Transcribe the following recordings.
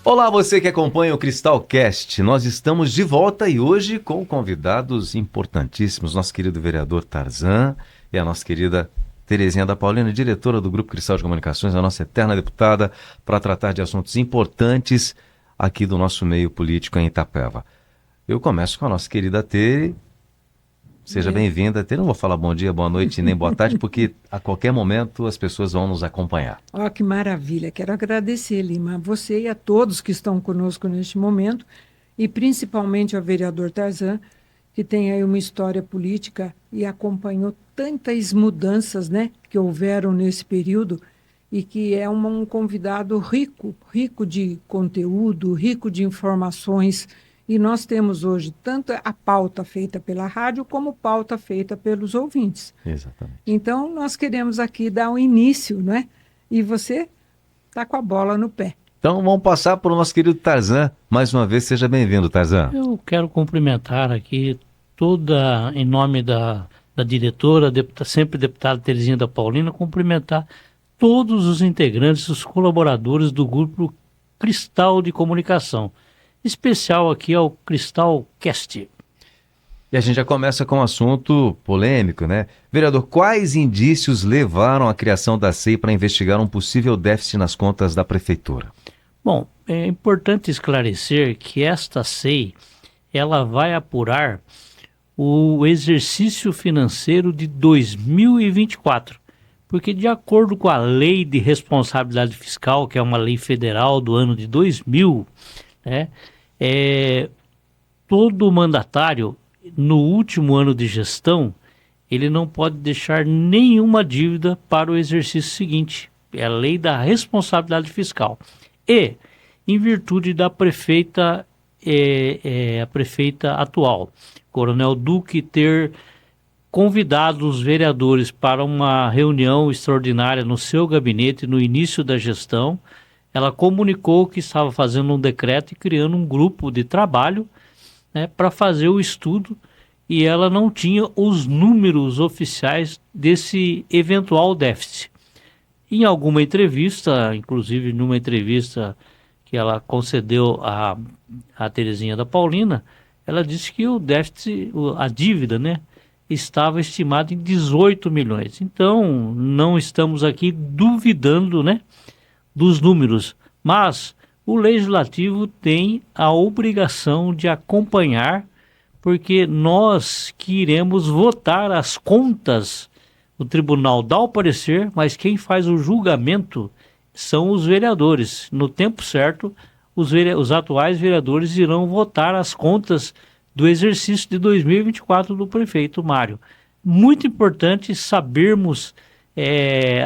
Olá, você que acompanha o Cristalcast. Nós estamos de volta e hoje com convidados importantíssimos. Nosso querido vereador Tarzan e a nossa querida Terezinha da Paulina, diretora do Grupo Cristal de Comunicações, a nossa eterna deputada, para tratar de assuntos importantes aqui do nosso meio político em Itapeva. Eu começo com a nossa querida Tere. Seja bem-vinda, Tere. Não vou falar bom dia, boa noite nem boa tarde, porque a qualquer momento as pessoas vão nos acompanhar. Ó, que maravilha. Quero agradecer, Lima, a você e a todos que estão conosco neste momento, e principalmente ao vereador Tarzan, que tem aí uma história política e acompanhou tantas mudanças, né, que houveram nesse período, e que é um convidado rico de conteúdo, rico de informações. E nós temos hoje tanto a pauta feita pela rádio como pauta feita pelos ouvintes. Exatamente. Então, nós queremos aqui dar um início, não é? E você está com a bola no pé. Então vamos passar para o nosso querido Tarzan. Mais uma vez, seja bem-vindo, Tarzan. Eu quero cumprimentar aqui em nome da diretora, sempre deputada Terezinha da Paulina, cumprimentar todos os integrantes, os colaboradores do Grupo Cristal de Comunicação. Especial aqui ao Cristalcast. E a gente já começa com um assunto polêmico, né? Vereador, quais indícios levaram à criação da SEI para investigar um possível déficit nas contas da prefeitura? Bom, é importante esclarecer que esta SEI, ela vai apurar o exercício financeiro de 2024, porque de acordo com a Lei de Responsabilidade Fiscal, que é uma lei federal do ano de 2000, né? Todo mandatário, no último ano de gestão, ele não pode deixar nenhuma dívida para o exercício seguinte. É a lei da responsabilidade fiscal. E, em virtude da prefeita, a prefeita atual, Coronel Duque, ter convidado os vereadores para uma reunião extraordinária no seu gabinete no início da gestão, ela comunicou que estava fazendo um decreto e criando um grupo de trabalho, né, para fazer o estudo, e ela não tinha os números oficiais desse eventual déficit. Em alguma entrevista, inclusive numa entrevista que ela concedeu a Terezinha da Paulina, ela disse que o déficit, a dívida, né, estava estimada em 18 milhões. Então, não estamos aqui duvidando, né, dos números, mas o legislativo tem a obrigação de acompanhar, porque nós que iremos votar as contas, o tribunal dá o parecer, mas quem faz o julgamento são os vereadores. No tempo certo, os atuais vereadores irão votar as contas do exercício de 2024 do prefeito Mário. Muito importante sabermos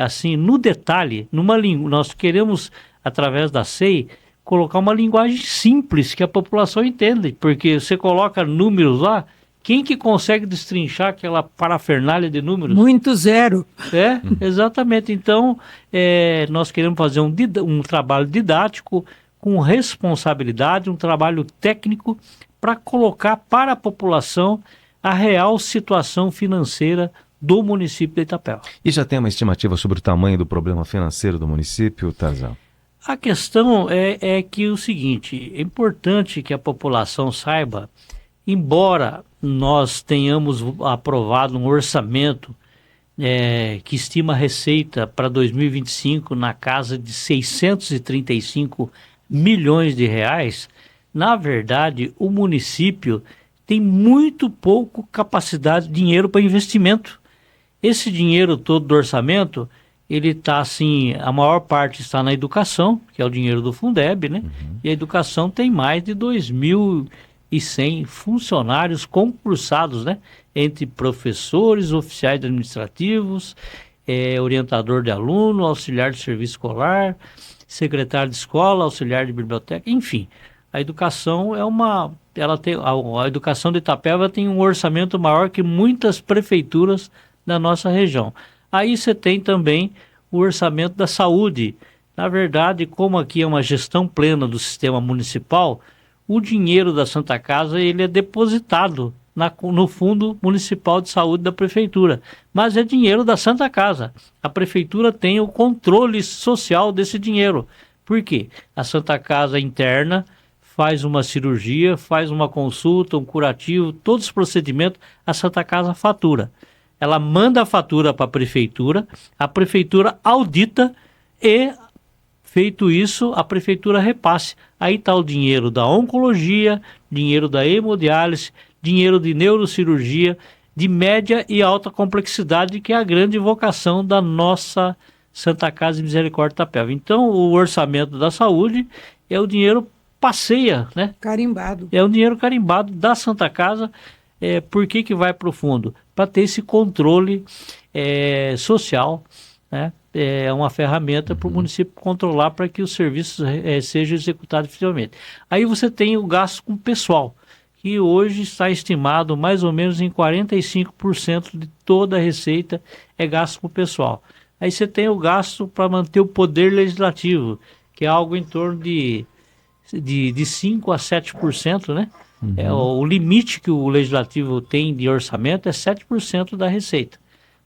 assim, no detalhe, nós queremos, através da SEI, colocar uma linguagem simples que a população entende, porque você coloca números lá, quem que consegue destrinchar aquela parafernália de números? Muito zero. Exatamente. Então, nós queremos fazer um trabalho didático, com responsabilidade, um trabalho técnico, para colocar para a população a real situação financeira do município de Itapeva. E já tem uma estimativa sobre o tamanho do problema financeiro do município, Tarzan? A questão é que o seguinte, é importante que a população saiba, embora nós tenhamos aprovado um orçamento que estima a receita para 2025 na casa de 635 milhões de reais, na verdade o município tem muito pouco capacidade de dinheiro para investimento. Esse dinheiro todo do orçamento, ele está assim, a maior parte está na educação, que é o dinheiro do Fundeb, né? E a educação tem mais de 2.100 funcionários concursados, né? Entre professores, oficiais administrativos, orientador de aluno, auxiliar de serviço escolar, secretário de escola, auxiliar de biblioteca, enfim. A educação a educação de Itapeva tem um orçamento maior que muitas prefeituras da nossa região. Aí você tem também o orçamento da saúde. Na verdade, como aqui é uma gestão plena do sistema municipal, o dinheiro da Santa Casa ele é depositado no Fundo Municipal de Saúde da Prefeitura. Mas é dinheiro da Santa Casa. A Prefeitura tem o controle social desse dinheiro. Por quê? A Santa Casa interna faz uma cirurgia, faz uma consulta, um curativo, todos os procedimentos, a Santa Casa fatura. Ela manda a fatura para a prefeitura audita e, feito isso, a prefeitura repasse. Aí está o dinheiro da oncologia, dinheiro da hemodiálise, dinheiro de neurocirurgia, de média e alta complexidade, que é a grande vocação da nossa Santa Casa de Misericórdia Itapeva. Então, o orçamento da saúde é o dinheiro passeia, né? Carimbado. É o dinheiro carimbado da Santa Casa. Por que vai para o fundo? Para ter esse controle social, né? É uma ferramenta para o município controlar, para que os serviços sejam executados efetivamente. Aí você tem o gasto com pessoal, que hoje está estimado mais ou menos em 45% de toda a receita é gasto com pessoal. Aí você tem o gasto para manter o poder legislativo, que é algo em torno de 5% a 7%, né? O limite que o legislativo tem de orçamento é 7% da receita.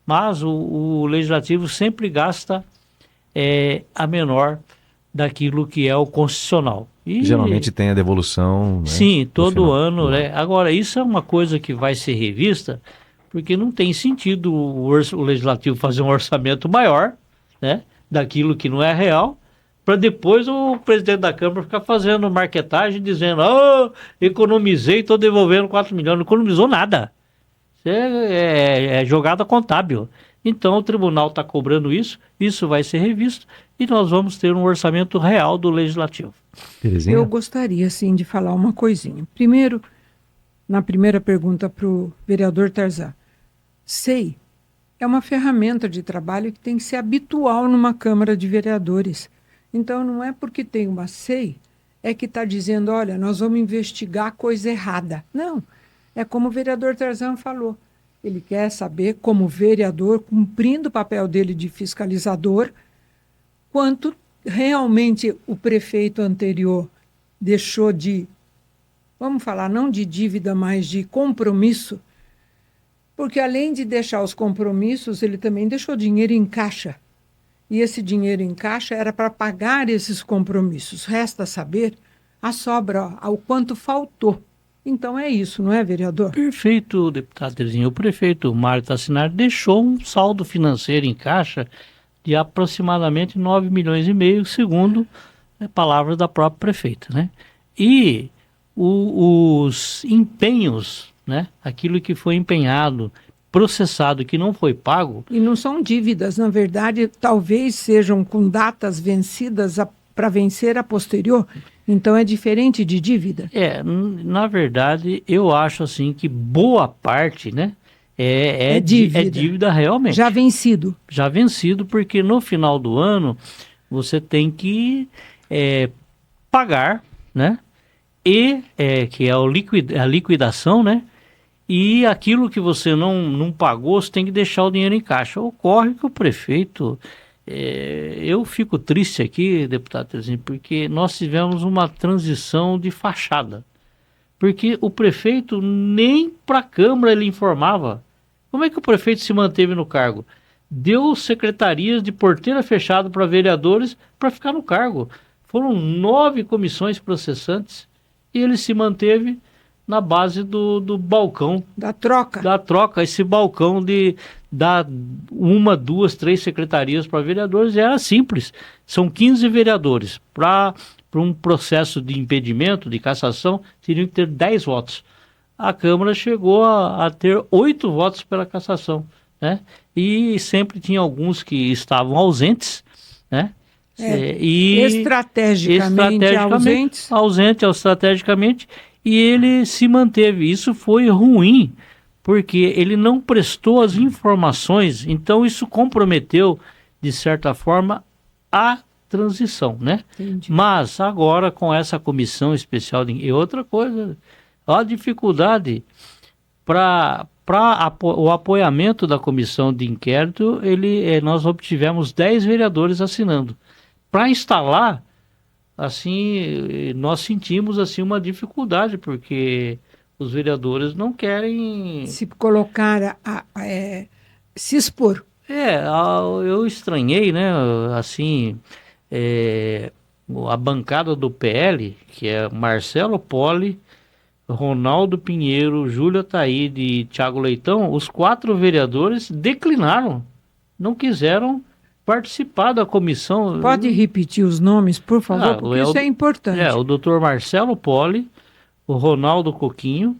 Mas o legislativo sempre gasta a menor daquilo que é o constitucional. E, geralmente tem a devolução, né, sim, todo ano, né? Agora, isso é uma coisa que vai ser revista, porque não tem sentido o legislativo fazer um orçamento maior, né, daquilo que não é real, para depois o presidente da Câmara ficar fazendo marketagem, dizendo: economizei, estou devolvendo 4 milhões. Não economizou nada. Isso é jogada contábil. Então o tribunal está cobrando isso vai ser revisto e nós vamos ter um orçamento real do Legislativo. Terezinha? Eu gostaria, sim, de falar uma coisinha. Primeiro, na primeira pergunta para o vereador Tarzan, SEI é uma ferramenta de trabalho que tem que ser habitual numa Câmara de Vereadores. Então, não é porque tem uma SEI que está dizendo: olha, nós vamos investigar coisa errada. Não, é como o vereador Tarzan falou. Ele quer saber, como vereador, cumprindo o papel dele de fiscalizador, quanto realmente o prefeito anterior deixou de, vamos falar, não de dívida, mas de compromisso, porque além de deixar os compromissos, ele também deixou dinheiro em caixa. E esse dinheiro em caixa era para pagar esses compromissos. Resta saber a sobra, o quanto faltou. Então é isso, não é, vereador? Perfeito, deputado Terezinha. O prefeito Mário Tassinari deixou um saldo financeiro em caixa de aproximadamente 9 milhões e meio, segundo palavras da própria prefeita, né? E os empenhos, né? Aquilo que foi empenhado, processado, que não foi pago. E não são dívidas, na verdade, talvez sejam com datas vencidas para vencer a posterior. Então é diferente de dívida? Na verdade, eu acho assim que boa parte, né? É dívida realmente. Já vencido. Já vencido, porque no final do ano você tem que pagar, né? E que é a liquidação, né? E aquilo que você não pagou, você tem que deixar o dinheiro em caixa. Ocorre que o prefeito... eu fico triste aqui, deputado Terezinha, porque nós tivemos uma transição de fachada. Porque o prefeito nem para a Câmara ele informava. Como é que o prefeito se manteve no cargo? Deu secretarias de porteira fechada para vereadores para ficar no cargo. Foram 9 comissões processantes e ele se manteve na base do balcão. Da troca. Esse balcão de dar 1, 2, 3 secretarias para vereadores era simples. São 15 vereadores. Para um processo de impedimento, de cassação, teriam que ter 10 votos. A Câmara chegou a ter 8 votos pela cassação, né? E sempre tinha alguns que estavam ausentes, né? Estrategicamente estrategicamente, e ele se manteve. Isso foi ruim, porque ele não prestou as informações, então isso comprometeu, de certa forma, a transição, né? Entendi. Mas agora, com essa comissão especial, e outra coisa, a dificuldade para o apoiamento da comissão de inquérito, nós obtivemos 10 vereadores assinando. Para instalar, assim, nós sentimos assim uma dificuldade, porque os vereadores não querem se colocar, se expor. Eu estranhei, né? Assim, a bancada do PL, que é Marcelo Poli, Ronaldo Pinheiro, Júlia Taíde e Thiago Leitão, os 4 vereadores declinaram, não quiseram participar da comissão. Pode repetir os nomes, por favor, porque isso é importante. O doutor Marcelo Poli, o Ronaldo Coquinho,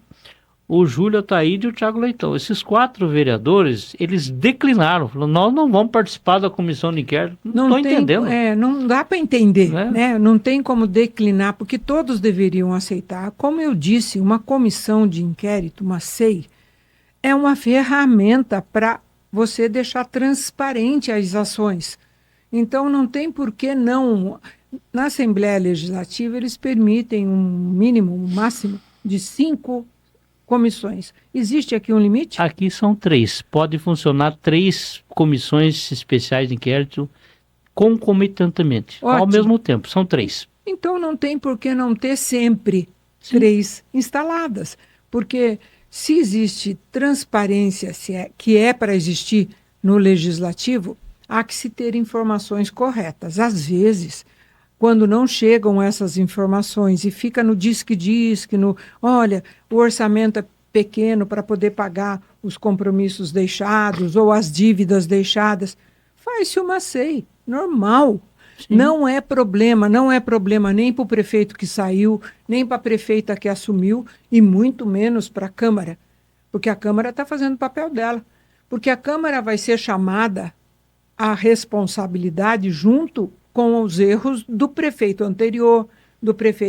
o Júlia Taíde e o Thiago Leitão. Esses 4 vereadores, eles declinaram, falaram, nós não vamos participar da comissão de inquérito. Não estou entendendo. Não dá para entender, né? Não tem como declinar, porque todos deveriam aceitar. Como eu disse, uma comissão de inquérito, uma CEI, é uma ferramenta para você deixar transparente as ações. Então, não tem por que não... Na Assembleia Legislativa, eles permitem um mínimo, um máximo de 5 comissões. Existe aqui um limite? Aqui são 3. Pode funcionar 3 comissões especiais de inquérito concomitantemente, ao mesmo tempo. São 3. Então não tem por que não ter sempre 3 instaladas. Porque se existe transparência, que é para existir no legislativo, há que se ter informações corretas. Às vezes, quando não chegam essas informações e fica no disque-disque, olha, o orçamento é pequeno para poder pagar os compromissos deixados ou as dívidas deixadas, faz-se uma CEI, normal. Sim. Não é problema nem para o prefeito que saiu, nem para a prefeita que assumiu, e muito menos para a Câmara, porque a Câmara está fazendo o papel dela. Porque a Câmara vai ser chamada à responsabilidade junto com os erros do prefeito anterior,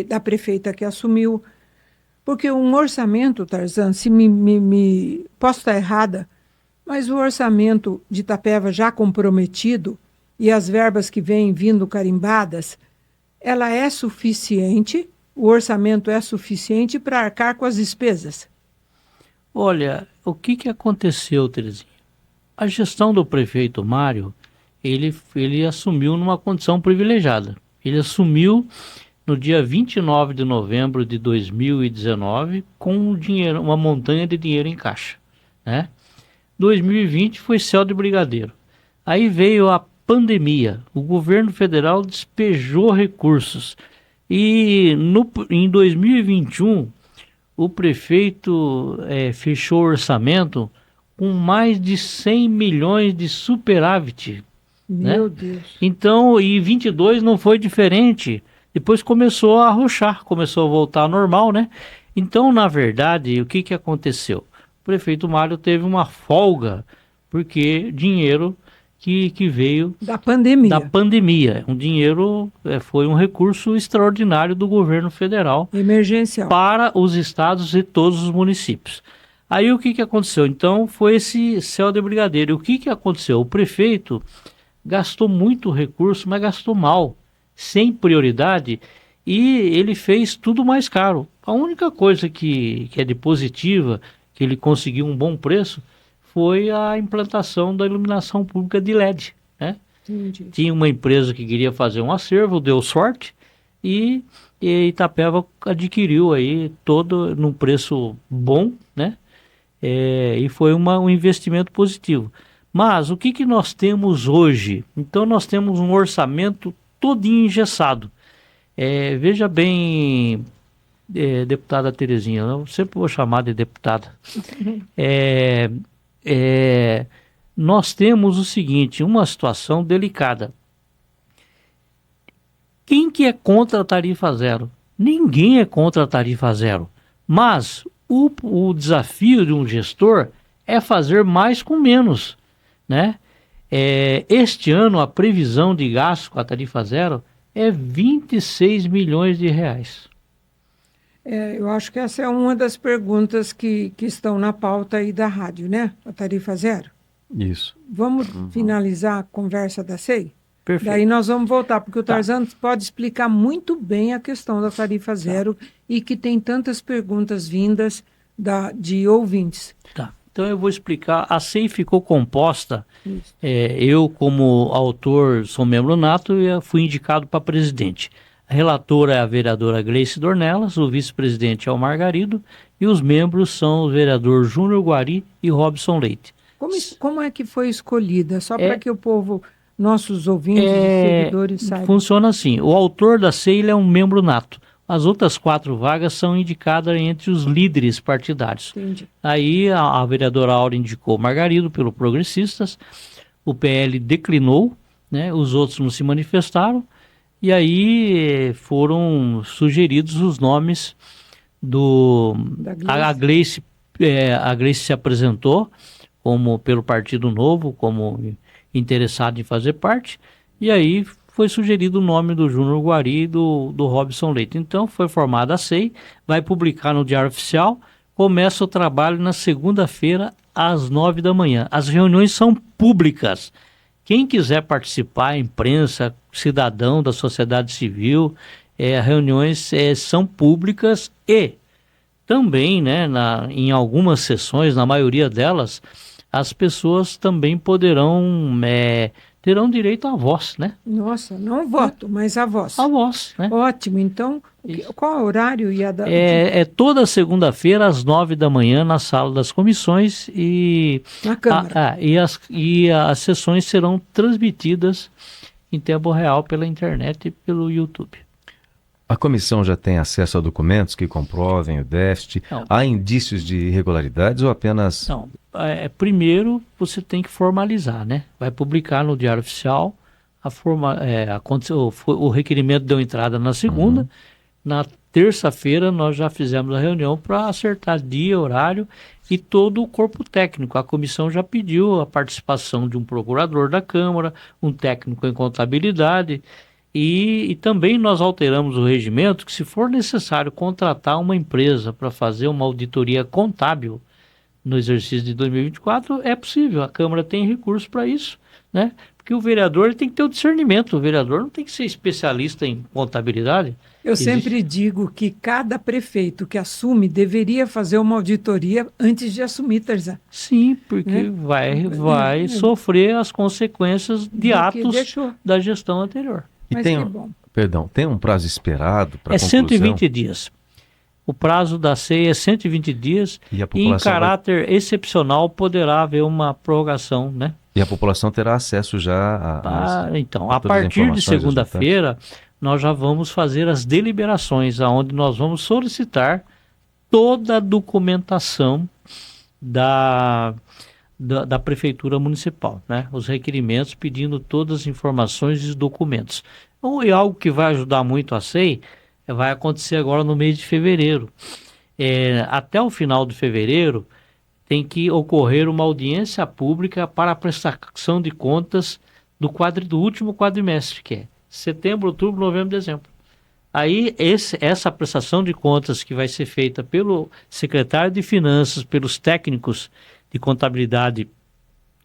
da prefeita que assumiu. Porque um orçamento, Tarzan, se posso estar errada, mas o orçamento de Itapeva já comprometido e as verbas que vêm vindo carimbadas, ela é suficiente, o orçamento é suficiente para arcar com as despesas? Olha, o que aconteceu, Terezinha? A gestão do prefeito Mário, ele assumiu numa condição privilegiada. Ele assumiu no dia 29 de novembro de 2019 com uma montanha de dinheiro em caixa, né? 2020 foi céu de brigadeiro. Aí veio a pandemia, o governo federal despejou recursos e em 2021 o prefeito fechou o orçamento com mais de 100 milhões de superávit. Meu Deus. Então, e 22 não foi diferente. Depois começou a arrochar, começou a voltar ao normal, né? Então, na verdade, o que aconteceu? O prefeito Mário teve uma folga, porque dinheiro que veio da pandemia. Um dinheiro, foi um recurso extraordinário do governo federal. Emergencial. Para os estados e todos os municípios. Aí o que aconteceu? Então, foi esse céu de brigadeiro. O que aconteceu? O prefeito gastou muito recurso, mas gastou mal, sem prioridade, e ele fez tudo mais caro. A única coisa que é de positiva, que ele conseguiu um bom preço, foi a implantação da iluminação pública de LED, né? Entendi. Tinha uma empresa que queria fazer um acervo, deu sorte, e Itapeva adquiriu aí todo num preço bom, né? E foi um investimento positivo. Mas o que nós temos hoje? Então nós temos um orçamento todinho engessado. Veja bem, deputada Terezinha, eu sempre vou chamar de deputada. Nós temos o seguinte, uma situação delicada. Quem que é contra a tarifa zero? Ninguém é contra a tarifa zero. Mas o desafio de um gestor é fazer mais com menos, né? Este ano a previsão de gasto com a tarifa zero é 26 milhões de reais. Eu acho que essa é uma das perguntas que estão na pauta aí da rádio, né? A tarifa zero. Isso. Vamos finalizar a conversa da CEI? Perfeito. Daí nós vamos voltar, porque o Tarzan pode explicar muito bem a questão da tarifa zero e que tem tantas perguntas vindas de ouvintes. Tá. Então eu vou explicar. A CEI ficou composta, eu como autor sou membro nato e fui indicado para presidente. A relatora é a vereadora Gleice Dornelas, o vice-presidente é o Margarido e os membros são o vereador Júnior Guari e Robson Leite. Como é que foi escolhida? Só para que o povo nossos ouvintes e seguidores saibam. Funciona assim, o autor da CEI ele é um membro nato. As outras 4 vagas são indicadas entre os líderes partidários. Entendi. Aí a vereadora Aura indicou Margarido pelo Progressistas, o PL declinou, né, os outros não se manifestaram, e aí foram sugeridos os nomes do... A Gleice se apresentou pelo Partido Novo, como interessado em fazer parte, e aí foi sugerido o nome do Júnior Guari e do Robson Leite. Então foi formada a CEI, vai publicar no Diário Oficial, começa o trabalho na segunda-feira às 9 da manhã. As reuniões são públicas. Quem quiser participar, imprensa, cidadão da sociedade civil, reuniões são públicas e também, né, em algumas sessões, na maioria delas, as pessoas também terão direito à voz, né? Nossa, não voto, mas a voz. A voz, né? Ótimo, então, qual é o horário? Toda segunda-feira às 9 da manhã na sala das comissões e na Câmara. E as sessões serão transmitidas em tempo real pela internet e pelo YouTube. A comissão já tem acesso a documentos que comprovem o déficit? Não. Há indícios de irregularidades ou apenas... Não, primeiro você tem que formalizar, né? Vai publicar no Diário Oficial, o requerimento deu entrada na segunda, na terça-feira nós já fizemos a reunião para acertar dia, horário e todo o corpo técnico. A comissão já pediu a participação de um procurador da Câmara, um técnico em contabilidade. E também nós alteramos o regimento que, se for necessário contratar uma empresa para fazer uma auditoria contábil no exercício de 2024, é possível. A Câmara tem recurso para isso, né? Porque o vereador tem que ter o discernimento. O vereador não tem que ser especialista em contabilidade. Eu sempre digo que cada prefeito que assume deveria fazer uma auditoria antes de assumir, Tarzan. Sim, porque vai sofrer as consequências de atos da gestão anterior. E tem um prazo esperado para conclusão? 120 dias. O prazo da CEI é 120 dias e em caráter excepcional poderá haver uma prorrogação, né? E a população terá acesso já Então, a partir de segunda-feira, nós já vamos fazer as deliberações, onde nós vamos solicitar toda a documentação da Prefeitura Municipal, né? Os requerimentos pedindo todas as informações e os documentos. Então, é algo que vai ajudar muito a CEI, vai acontecer agora no mês de fevereiro. Até o final de fevereiro, tem que ocorrer uma audiência pública para a prestação de contas do último quadrimestre, que é setembro, outubro, novembro, dezembro. Aí, essa prestação de contas que vai ser feita pelo secretário de Finanças, pelos técnicos de contabilidade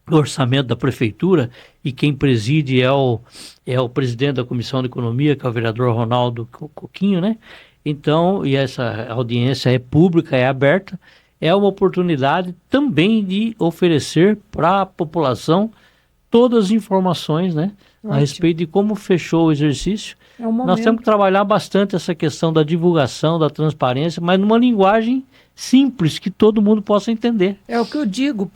do orçamento da prefeitura, e quem preside é o presidente da Comissão de Economia, que é o vereador Ronaldo Coquinho, né? Então, e essa audiência é pública, é aberta, é uma oportunidade também de oferecer para a população todas as informações, né? A respeito de como fechou o exercício. Nós temos que trabalhar bastante essa questão da divulgação, da transparência, mas numa linguagem simples, que todo mundo possa entender. É o que eu digo,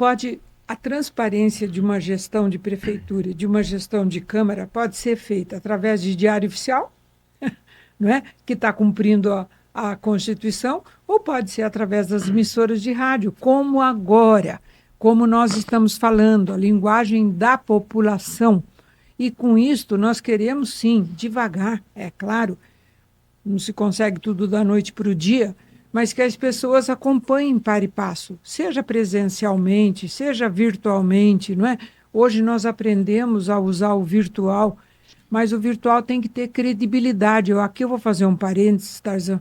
a transparência de uma gestão de prefeitura, de uma gestão de Câmara, pode ser feita através de Diário Oficial, não é? Que está cumprindo a Constituição, ou pode ser através das emissoras de rádio, como agora, como nós estamos falando, a linguagem da população. E com isto nós queremos, sim, devagar, é claro, não se consegue tudo da noite para o dia, mas que as pessoas acompanhem para e passo, seja presencialmente, seja virtualmente, não é? Hoje nós aprendemos a usar o virtual, mas o virtual tem que ter credibilidade. Aqui eu vou fazer um parênteses, Tarzan,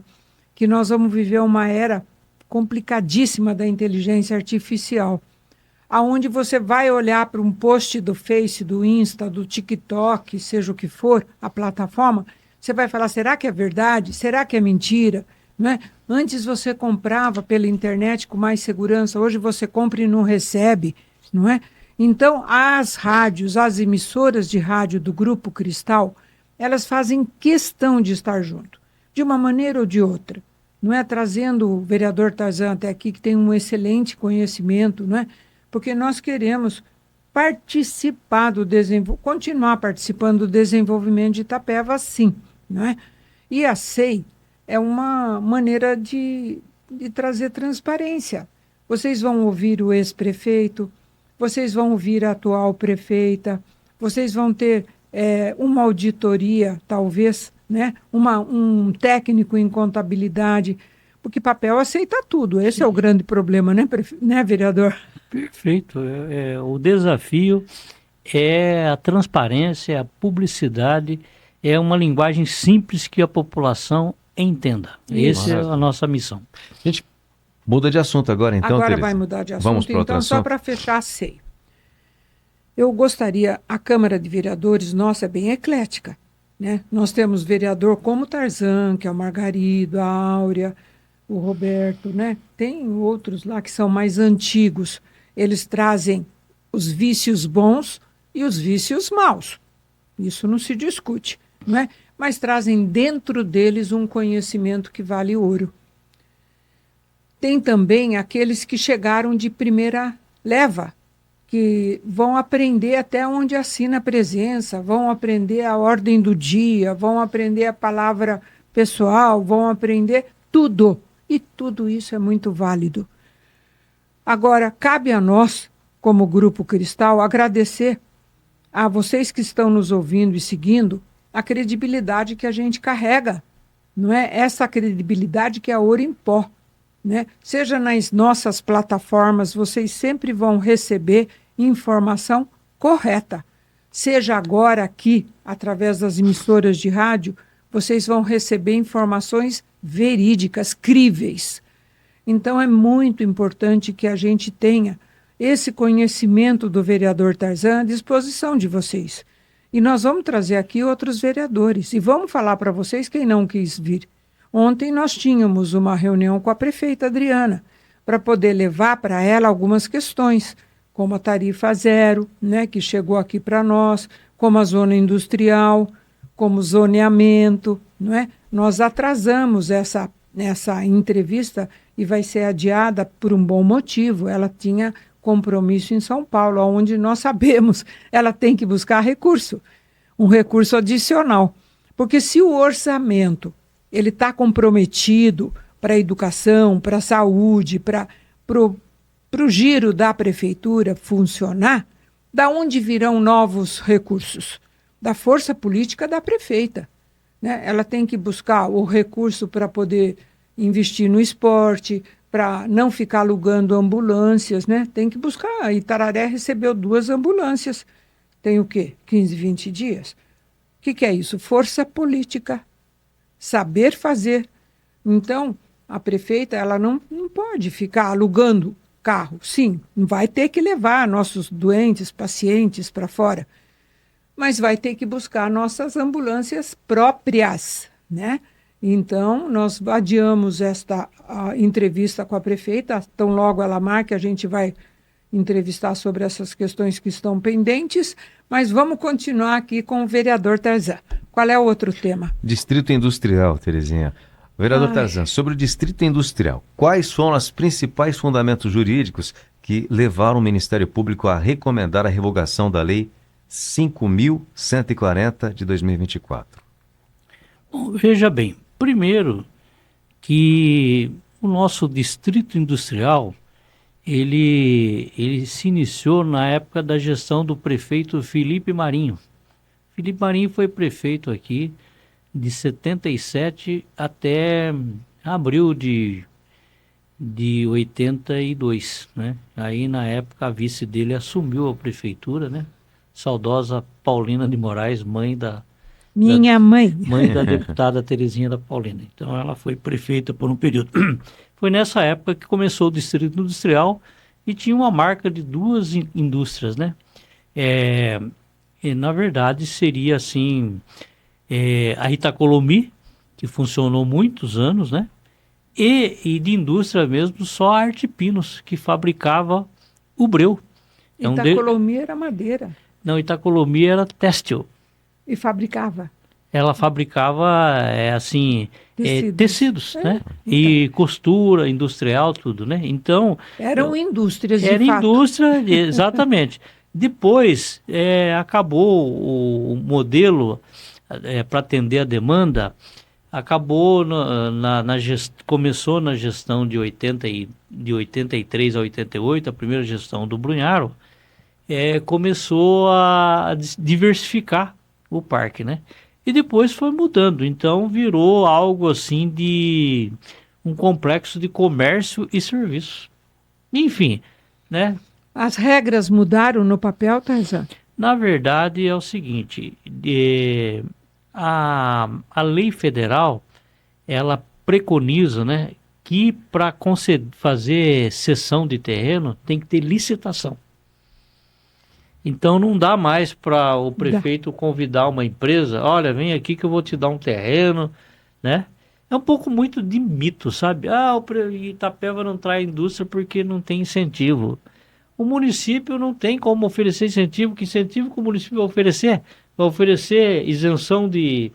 que nós vamos viver uma era complicadíssima da inteligência artificial, aonde você vai olhar para um post do Face, do Insta, do TikTok, seja o que for, a plataforma, você vai falar, será que é verdade? Será que é mentira? Não é? Antes você comprava pela internet com mais segurança, hoje você compra e não recebe, não é? Então, as rádios, as emissoras de rádio do Grupo Cristal, elas fazem questão de estar junto, de uma maneira ou de outra, não é? Trazendo o vereador Tarzan até aqui, que tem um excelente conhecimento, não é? Porque nós queremos participar do continuar participando do desenvolvimento de Itapeva, sim, não é? E a SEI é uma maneira de trazer transparência. Vocês vão ouvir o ex-prefeito, vocês vão ouvir a atual prefeita, vocês vão ter uma auditoria, talvez, né? Um técnico em contabilidade, porque papel aceita tudo. Esse é o grande problema, né, vereador? Perfeito. O desafio é a transparência, é a publicidade, é uma linguagem simples que a população entenda. Essa é a nossa missão. A gente muda de assunto agora, então, Agora Tereza. vai mudar de assunto. Vamos para outro então, só assunto? para fechar a SEI. Eu gostaria, a Câmara de Vereadores nossa é bem eclética, né? Nós temos vereador como Tarzan, que é o Margarido, a Áurea, o Roberto, né? Tem outros lá que são mais antigos. Eles trazem os vícios bons e os vícios maus. Isso não se discute, não é? Mas trazem dentro deles um conhecimento que vale ouro. Tem também aqueles que chegaram de primeira leva, que vão aprender até onde assina a presença, vão aprender a ordem do dia, vão aprender a palavra pessoal, vão aprender tudo. E tudo isso é muito válido. Agora, cabe a nós, como Grupo Cristal, agradecer a vocês que estão nos ouvindo e seguindo a credibilidade que a gente carrega. Não é essa credibilidade que é ouro em pó. Né? Seja nas nossas plataformas, vocês sempre vão receber informação correta. Seja agora aqui, através das emissoras de rádio, vocês vão receber informações verídicas, críveis. Então é muito importante que a gente tenha esse conhecimento do vereador Tarzan à disposição de vocês. E nós vamos trazer aqui outros vereadores e vamos falar para vocês quem não quis vir. Ontem nós tínhamos uma reunião com a prefeita Adriana para poder levar para ela algumas questões, como a tarifa zero, né, que chegou aqui para nós, como a zona industrial, como zoneamento, não é? Nós atrasamos essa entrevista e vai ser adiada por um bom motivo. Ela tinha compromisso em São Paulo, onde nós sabemos ela tem que buscar recurso, um recurso adicional. Porque se o orçamento ele está comprometido para a educação, para a saúde, para o giro da prefeitura funcionar, da onde virão novos recursos? Da força política da prefeita. Né? Ela tem que buscar o recurso para poder investir no esporte, para não ficar alugando ambulâncias, né? Tem que buscar. A Itararé recebeu 2 ambulâncias. Tem o quê? 15, 20 dias? O que é isso? Força política. Saber fazer. Então, a prefeita ela não pode ficar alugando carro. Sim, vai ter que levar nossos doentes, pacientes para fora, mas vai ter que buscar nossas ambulâncias próprias, né? Então, nós adiamos esta entrevista com a prefeita, tão logo ela marque, a gente vai entrevistar sobre essas questões que estão pendentes, mas vamos continuar aqui com o vereador Tarzan. Qual é o outro tema? Distrito Industrial, Terezinha. Vereador Tarzan, sobre o Distrito Industrial, quais foram os principais fundamentos jurídicos que levaram o Ministério Público a recomendar a revogação da Lei 5.140 de 2024? Bom, veja bem, primeiro que o nosso Distrito Industrial, ele se iniciou na época da gestão do prefeito Felipe Marinho. Felipe Marinho foi prefeito aqui de 77 até abril de 82, né? Aí, na época, a vice dele assumiu a prefeitura, né? Saudosa Paulina de Moraes, mãe da deputada Terezinha da Paulina. Então, ela foi prefeita por um período. Foi nessa época que começou o Distrito Industrial e tinha uma marca de 2 indústrias, né? E, na verdade, seria assim... a Itacolomi, que funcionou muitos anos, né? E de indústria mesmo, só a Arte Pinos, que fabricava o breu. Itacolomi era madeira. Não, Itacolomi era têxtil. E fabricava? Ela fabricava, tecidos, né? Então. E costura industrial, tudo, né? Então... Eram indústrias, de fato. Era indústria, exatamente. Depois, acabou o modelo para atender a demanda, acabou começou na gestão de 83 a 88, a primeira gestão do Brunharo, começou a diversificar o parque, né? E depois foi mudando, então virou algo assim de um complexo de comércio e serviços. Enfim, né? As regras mudaram no papel, Tarzan? Na verdade é o seguinte, a lei federal, ela preconiza, né, que para fazer cessão de terreno tem que ter licitação. Então não dá mais para o prefeito convidar uma empresa, olha, vem aqui que eu vou te dar um terreno, né? É um pouco muito de mito, sabe? O Itapeva não traz indústria porque não tem incentivo. O município não tem como oferecer incentivo. Que incentivo que o município vai oferecer? Vai oferecer isenção de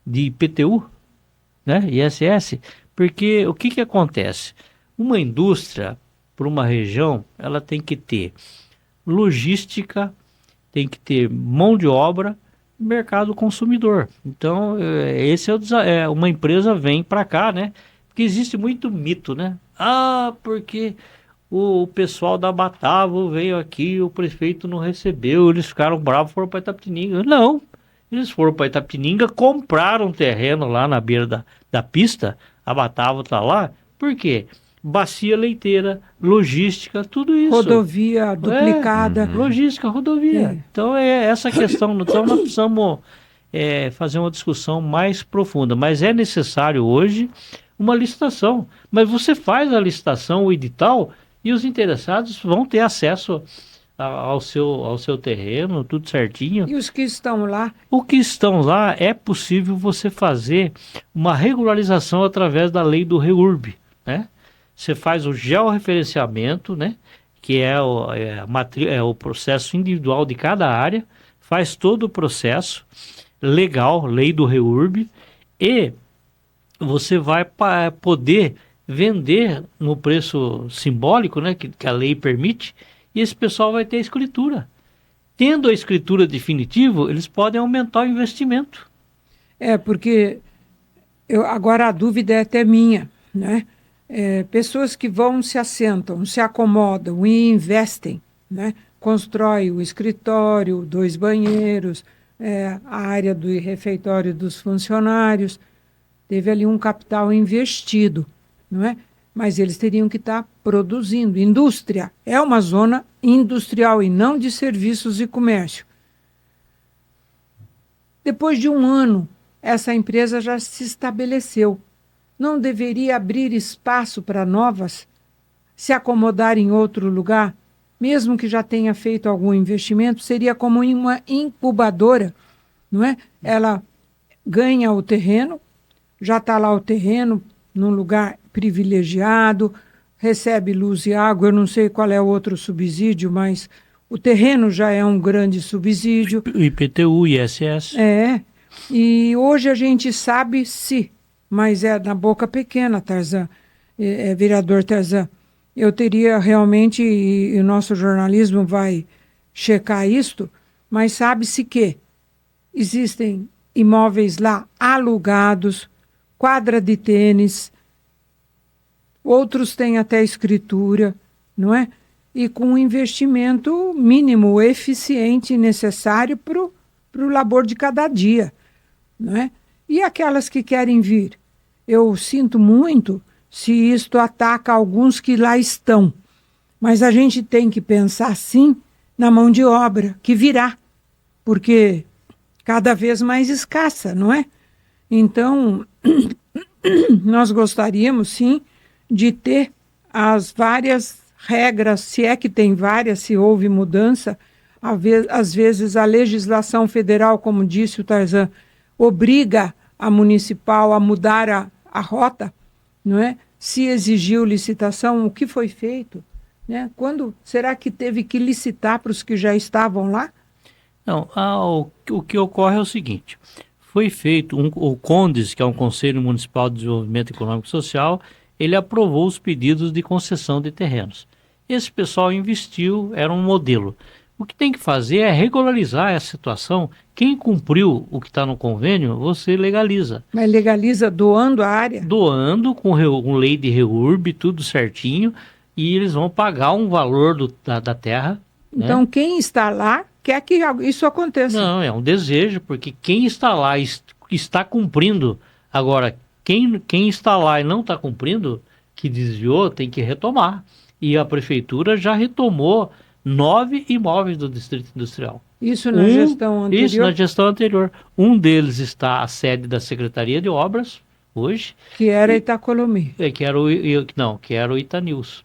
IPTU, né? ISS. Porque o que acontece? Uma indústria, para uma região, ela tem que ter logística, tem que ter mão de obra, mercado consumidor. Então, esse uma empresa vem para cá, né? Porque existe muito mito, né? Porque o pessoal da Batavo veio aqui, o prefeito não recebeu, eles ficaram bravos, foram para Itapetininga. Não, eles foram para Itapetininga, compraram um terreno lá na beira da pista, a Batavo está lá. Por quê? Bacia leiteira, logística, tudo isso. Rodovia duplicada. Logística, rodovia. Então é essa questão. Então nós precisamos fazer uma discussão mais profunda. Mas é necessário hoje uma licitação. Mas você faz a licitação, o edital, e os interessados vão ter acesso ao seu terreno, tudo certinho. E os que estão lá? O que estão lá, é possível você fazer uma regularização através da lei do REURB, né? Você faz o georreferenciamento, né? Que é o processo individual de cada área, faz todo o processo legal, lei do REURB, e você vai poder vender no preço simbólico, né, que a lei permite, e esse pessoal vai ter a escritura. Tendo a escritura definitiva, eles podem aumentar o investimento. Porque agora a dúvida é até minha, né? Pessoas que se assentam, se acomodam e investem, né? Constrói o escritório, 2 banheiros, a área do refeitório dos funcionários, teve ali um capital investido, não é? Mas eles teriam que estar produzindo. Indústria é uma zona industrial e não de serviços e comércio. Depois de 1 ano, essa empresa já se estabeleceu. Não deveria abrir espaço para novas se acomodar em outro lugar? Mesmo que já tenha feito algum investimento, seria como em uma incubadora, não é? Ela ganha o terreno, já está lá o terreno, num lugar privilegiado, recebe luz e água, eu não sei qual é o outro subsídio, mas o terreno já é um grande subsídio. IPTU, ISS. E hoje a gente sabe mas é na boca pequena, Tarzan, vereador Tarzan. Eu teria realmente, e o nosso jornalismo vai checar isto, mas sabe-se que existem imóveis lá alugados, quadra de tênis, outros têm até escritura, não é? E com um investimento mínimo, eficiente e necessário para o labor de cada dia, não é? E aquelas que querem vir? Eu sinto muito se isto ataca alguns que lá estão, mas a gente tem que pensar, sim, na mão de obra que virá, porque cada vez mais escassa, não é? Então, nós gostaríamos, sim, de ter as várias regras, se é que tem várias, se houve mudança. Às vezes a legislação federal, como disse o Tarzan, obriga a municipal a mudar a rota, não é? Se exigiu licitação, o que foi feito? Né? Quando será que teve que licitar para os que já estavam lá? Não, o que ocorre é o seguinte: foi feito, o CONDES, que é um Conselho Municipal de Desenvolvimento Econômico e Social, ele aprovou os pedidos de concessão de terrenos. Esse pessoal investiu, era um modelo. O que tem que fazer é regularizar essa situação. Quem cumpriu o que está no convênio, você legaliza. Mas legaliza doando a área? Doando com lei de REURB, tudo certinho, e eles vão pagar um valor da terra. Então, né? quem está lá quer que isso aconteça. Não, é um desejo, porque quem está lá está cumprindo. Agora, quem está lá e não está cumprindo, que desviou, tem que retomar. E a prefeitura já retomou 9 imóveis do Distrito Industrial. Isso na gestão anterior? Isso, na gestão anterior. Um deles está a sede da Secretaria de Obras, hoje. Que era Itacolomi. Que era o Itanils.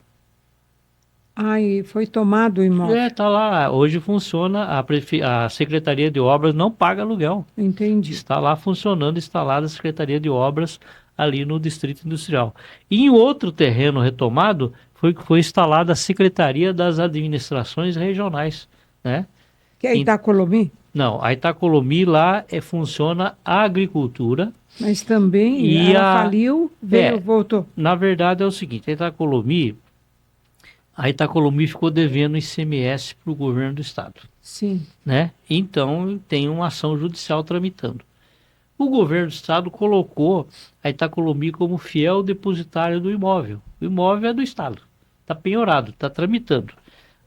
E foi tomado o imóvel. Está lá. Hoje funciona, a Secretaria de Obras não paga aluguel. Entendi. Está lá funcionando, instalada a Secretaria de Obras ali no Distrito Industrial. E em outro terreno retomado, foi instalada a Secretaria das Administrações Regionais, né? Que é Itacolomi? Não, a Itacolomi lá funciona a agricultura. Mas também ela faliu, voltou. Na verdade é o seguinte, a Itacolomi ficou devendo ICMS para o governo do estado. Sim. Né? Então tem uma ação judicial tramitando. O governo do estado colocou a Itacolomi como fiel depositário do imóvel. O imóvel é do estado, está penhorado, está tramitando.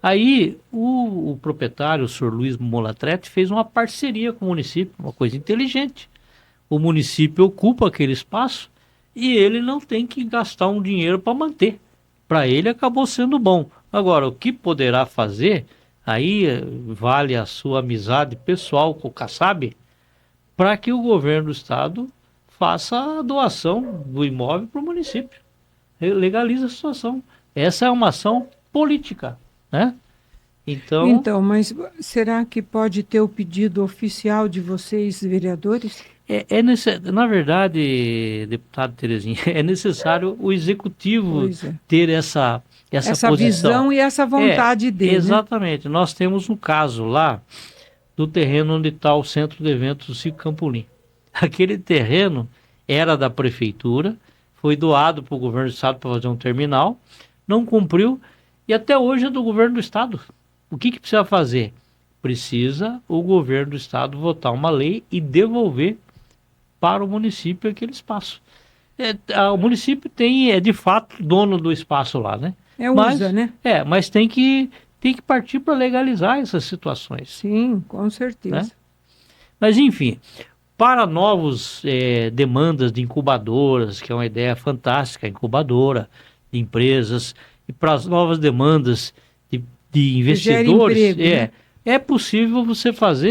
Aí o proprietário, o senhor Luiz Molatrete, fez uma parceria com o município, uma coisa inteligente. O município ocupa aquele espaço e ele não tem que gastar um dinheiro para manter. Para ele acabou sendo bom. Agora, o que poderá fazer, aí vale a sua amizade pessoal com o Kassab, para que o governo do estado faça a doação do imóvel para o município. Legaliza a situação. Essa é uma ação política, né? Então, mas será que pode ter o pedido oficial de vocês, vereadores? Na verdade, deputado Terezinha, é necessário o executivo ter essa posição. Visão e essa vontade dele. Exatamente. Né? Nós temos um caso lá do terreno onde está o Centro de Eventos do Cico Campolim. Aquele terreno era da prefeitura, foi doado para o governo do estado para fazer um terminal, não cumpriu e até hoje é do governo do estado. O que precisa fazer? Precisa o governo do estado votar uma lei e devolver para o município aquele espaço. O município é de fato dono do espaço lá, né? Usa, né? Mas tem que partir para legalizar essas situações. Sim, com certeza. Né? Mas enfim, para novos demandas de incubadoras, que é uma ideia fantástica, incubadora de empresas, e para as novas demandas de investidores, emprego, né? É possível você faz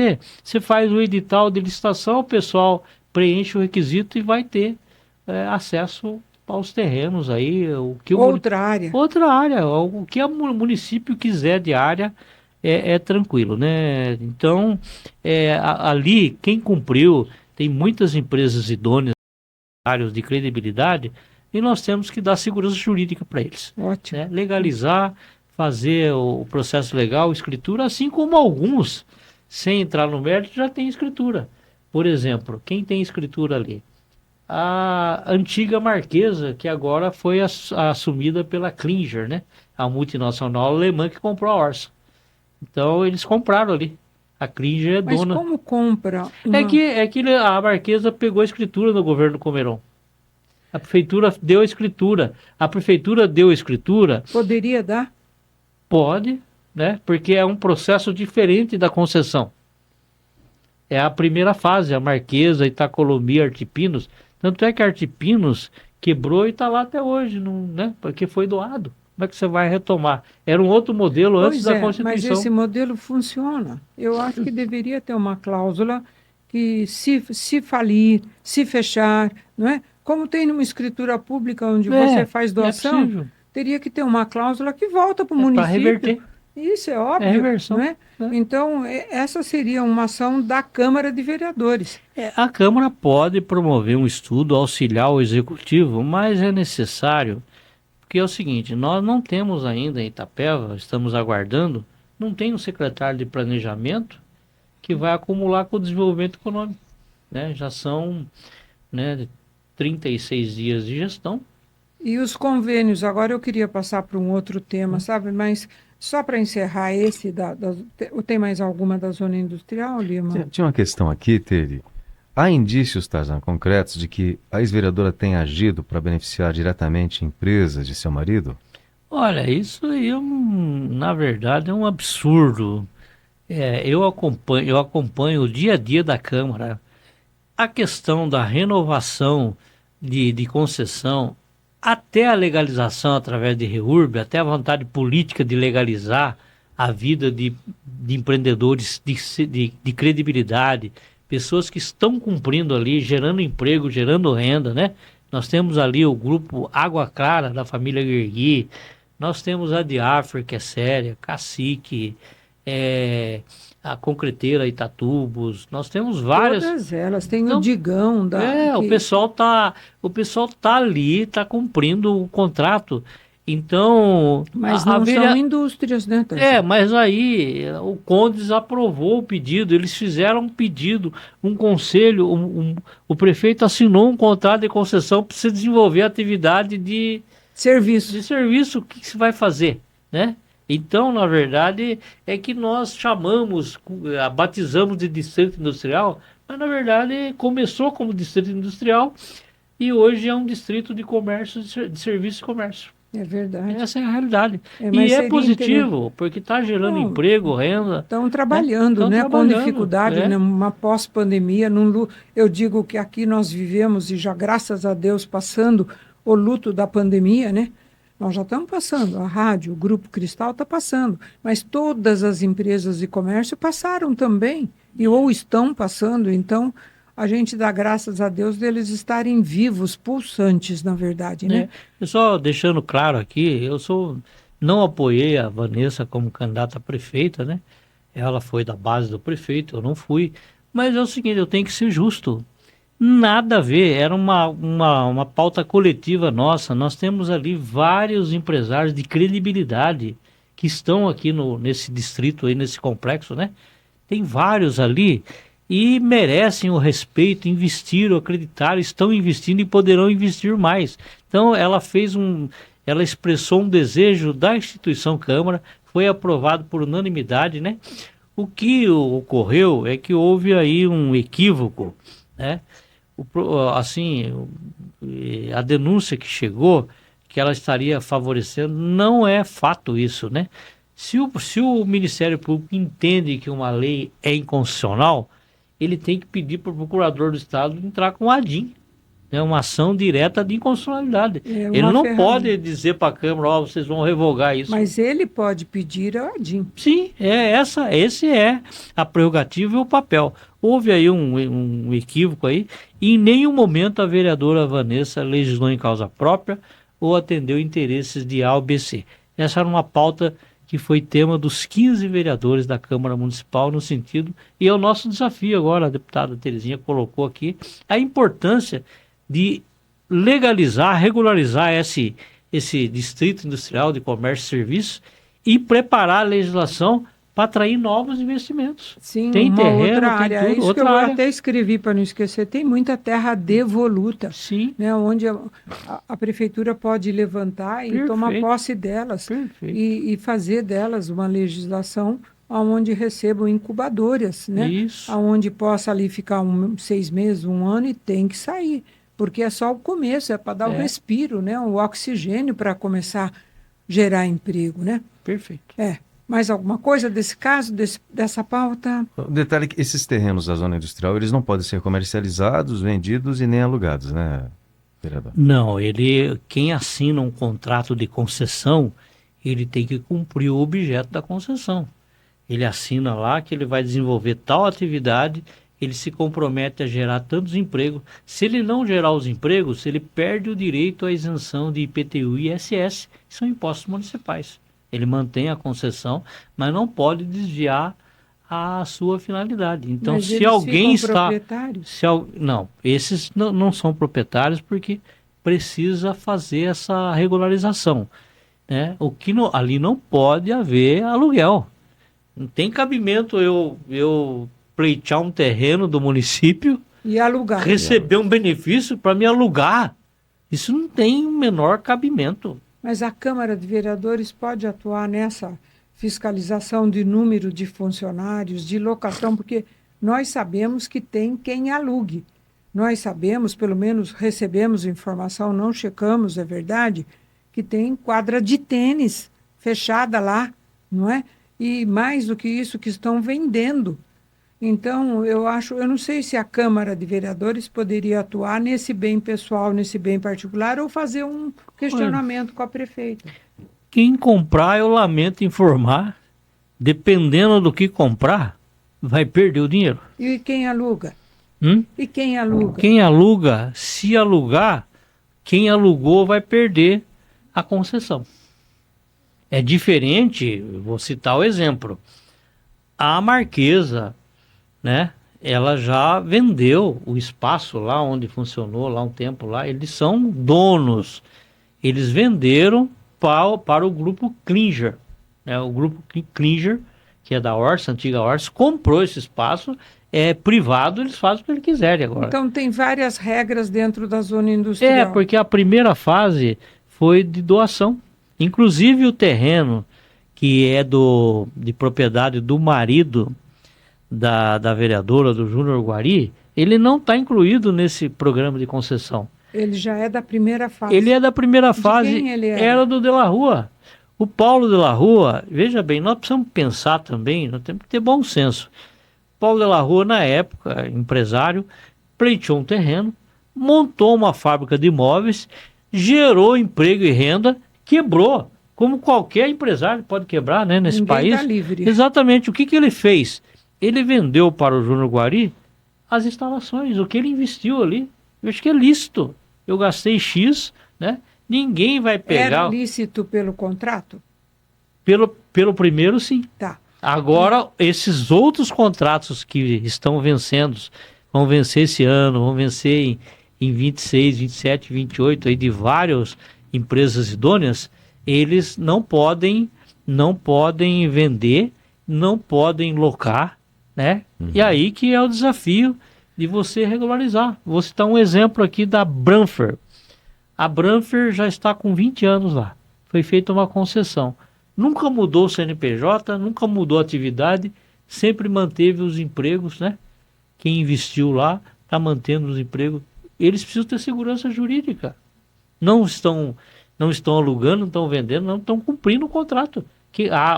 o edital de licitação, o pessoal preenche o requisito e vai ter acesso aos terrenos aí. Outra área, o que o município quiser de área é tranquilo, né? Então, ali, quem cumpriu, tem muitas empresas idôneas, áreas de credibilidade, e nós temos que dar segurança jurídica para eles. Ótimo. Né? Legalizar, fazer o processo legal, escritura, assim como alguns, sem entrar no mérito, já tem escritura. Por exemplo, quem tem escritura ali? A antiga Marquesa, que agora foi assumida pela Klinger, né? A multinacional alemã que comprou a Orsa. Então, eles compraram ali. A Klinger é dona. Mas como compra? É que a Marquesa pegou a escritura no governo Comeron. A prefeitura deu a escritura. Poderia dar? Pode, né? Porque é um processo diferente da concessão. É a primeira fase, a Marquesa, Itacolomi, Artipinos. Tanto é que Artipinos quebrou e está lá até hoje, né? Porque foi doado. Como é que você vai retomar? Era um outro modelo antes da Constituição. Mas esse modelo funciona. Eu acho que deveria ter uma cláusula que se falir, se fechar, não é? Como tem numa escritura pública onde você faz doação, teria que ter uma cláusula que volta para o município. Para reverter. Isso é óbvio, reversão, não é? Então, essa seria uma ação da Câmara de Vereadores. A Câmara pode promover um estudo, auxiliar o Executivo, mas é necessário, porque é o seguinte, nós não temos ainda em Itapeva, estamos aguardando, não tem um secretário de planejamento que vai acumular com o desenvolvimento econômico. Né? Já são 36 dias de gestão. E os convênios, agora eu queria passar para um outro tema, sabe? Mas Só para encerrar esse, tem mais alguma da zona industrial, Lima? Tinha uma questão aqui, Tere. Há indícios, Tarzan, concretos de que a ex-vereadora tem agido para beneficiar diretamente empresas de seu marido? Olha, isso aí na verdade é um absurdo. Eu acompanho o dia a dia da Câmara. A questão da renovação de concessão, até a legalização através de REURB, até a vontade política de legalizar a vida de empreendedores de credibilidade, pessoas que estão cumprindo ali, gerando emprego, gerando renda, né? Nós temos ali o grupo Água Clara, da família Guergui, nós temos a Diafra, que é séria, Cacique, a Concreteira Itatubos, nós temos várias. Todas elas, tem Então, o Digão. o pessoal tá ali, tá cumprindo o contrato. Então, Mas não são indústrias, né, Tarzan? mas aí o Condes aprovou o pedido, eles fizeram um pedido, um conselho, o prefeito assinou um contrato de concessão para se desenvolver atividade de serviço, o que se vai fazer, né? Então, na verdade, é que nós batizamos de distrito industrial, mas na verdade começou como distrito industrial e hoje é um distrito de comércio, de serviço e comércio. É verdade. Essa é a realidade. Mas é positivo, porque está gerando emprego, renda. Estão trabalhando, né? Com dificuldade, numa pós-pandemia. Eu digo que aqui nós vivemos, e já graças a Deus, passando o luto da pandemia, né? Nós já estamos passando, a rádio, o Grupo Cristal está passando, mas todas as empresas de comércio passaram também, ou estão passando, então a gente dá graças a Deus deles estarem vivos, pulsantes, na verdade, né? Só deixando claro aqui, não apoiei a Vanessa como candidata a prefeita, né? Ela foi da base do prefeito, eu não fui, mas é o seguinte, eu tenho que ser justo. Nada a ver, era uma pauta coletiva nossa. Nós temos ali vários empresários de credibilidade que estão aqui nesse distrito, aí, nesse complexo, né? Tem vários ali e merecem o respeito, investiram, acreditaram, estão investindo e poderão investir mais. Então ela expressou um desejo da instituição Câmara, foi aprovado por unanimidade, né? O que ocorreu é que houve aí um equívoco, né? A denúncia que chegou, que ela estaria favorecendo, não é fato isso, né? Se o Ministério Público entende que uma lei é inconstitucional, ele tem que pedir para o procurador do Estado entrar com ADIM, né? Uma ação direta de inconstitucionalidade. Ele não pode dizer para a Câmara, vocês vão revogar isso. Mas ele pode pedir a ADIM. Sim, esse é a prerrogativa e o papel. Houve aí um equívoco aí, e em nenhum momento a vereadora Vanessa legislou em causa própria ou atendeu interesses de A ou B, C. Essa era uma pauta que foi tema dos 15 vereadores da Câmara Municipal no sentido, e é o nosso desafio agora, a deputada Terezinha colocou aqui, a importância de legalizar, regularizar esse distrito industrial de comércio e serviços e preparar a legislação para atrair novos investimentos. Sim, tem terreno, outra área. Tem tudo, isso que eu até escrevi para não esquecer, tem muita terra devoluta. Sim. Né, onde a prefeitura pode levantar e tomar posse delas e fazer delas uma legislação onde recebam incubadoras, né? Isso. Onde possa ali ficar 6 meses, 1 ano e tem que sair. Porque é só o começo, é para dar o respiro, né? O oxigênio para começar a gerar emprego, né? Perfeito. Mais alguma coisa desse caso, dessa pauta? O detalhe é que esses terrenos da zona industrial, eles não podem ser comercializados, vendidos e nem alugados, né, vereador? Não, quem assina um contrato de concessão, ele tem que cumprir o objeto da concessão. Ele assina lá que ele vai desenvolver tal atividade, ele se compromete a gerar tantos empregos. Se ele não gerar os empregos, ele perde o direito à isenção de IPTU e ISS, que são impostos municipais. Ele mantém a concessão, mas não pode desviar a sua finalidade. Então, mas se alguém está... proprietários? Não, esses não são proprietários porque precisa fazer essa regularização, né? O que ali não pode haver aluguel. Não tem cabimento eu pleitear um terreno do município e alugar, receber um benefício para me alugar. Isso não tem o menor cabimento. Mas a Câmara de Vereadores pode atuar nessa fiscalização de número de funcionários, de locação, porque nós sabemos que tem quem alugue. Nós sabemos, pelo menos recebemos informação, não checamos, é verdade, que tem quadra de tênis fechada lá, não é? E mais do que isso, que estão vendendo. Então, eu não sei se a Câmara de Vereadores poderia atuar nesse bem pessoal, nesse bem particular, ou fazer um questionamento com a prefeita. Quem comprar, eu lamento informar, dependendo do que comprar, vai perder o dinheiro. E quem aluga? E quem aluga? Quem aluga, se alugar, quem alugou vai perder a concessão. É diferente, vou citar o exemplo. A Marquesa, né? Ela já vendeu o espaço lá onde funcionou, lá um tempo lá. Eles são donos. Eles venderam para o grupo Klinger. Né? O grupo Klinger, que é da Orsa, antiga Orsa, comprou esse espaço. É privado, eles fazem o que eles quiserem agora. Então tem várias regras dentro da zona industrial. Porque a primeira fase foi de doação. Inclusive o terreno, que é de propriedade do marido da vereadora, do Júnior Guari, ele não está incluído nesse programa de concessão. Ele já é da primeira fase. Ele é da primeira fase, quem ele era do De La Rua. O Paulo De La Rua, veja bem, nós precisamos pensar também, nós temos que ter bom senso. Paulo De La Rua, na época, empresário, pleiteou um terreno, montou uma fábrica de imóveis, gerou emprego e renda, quebrou, como qualquer empresário pode quebrar, né, nesse país. Tá livre. Exatamente. O que ele fez? Ele vendeu para o Júnior Guari as instalações, o que ele investiu ali. Eu acho que é lícito. Eu gastei X, né? Ninguém vai pegar... Era lícito pelo contrato? Pelo primeiro, sim. Tá. Agora, esses outros contratos que estão vencendo, vão vencer esse ano, vão vencer em 26, 27, 28, aí de várias empresas idôneas, eles não podem vender, não podem locar, né? E aí que é o desafio de você regularizar. Vou citar um exemplo aqui da Branfer. A Branfer já está com 20 anos lá. Foi feita uma concessão. Nunca mudou o CNPJ, nunca mudou a atividade, sempre manteve os empregos, né? Quem investiu lá está mantendo os empregos. Eles precisam ter segurança jurídica. Não estão alugando, não estão vendendo, não estão cumprindo o contrato.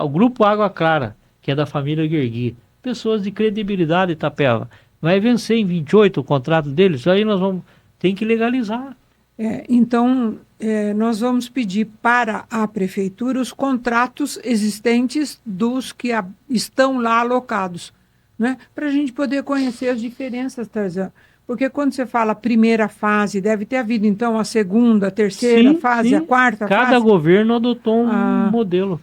O Grupo Água Clara, que é da família Guergui, pessoas de credibilidade, Itapeva, vai vencer em 28 o contrato deles, aí nós vamos ter que legalizar. Então, nós vamos pedir para a prefeitura os contratos existentes dos que estão lá alocados, né? Para a gente poder conhecer as diferenças, Tarzan. Porque quando você fala primeira fase, deve ter havido, então, a segunda, a terceira fase, sim. A quarta fase. Cada governo adotou um modelo.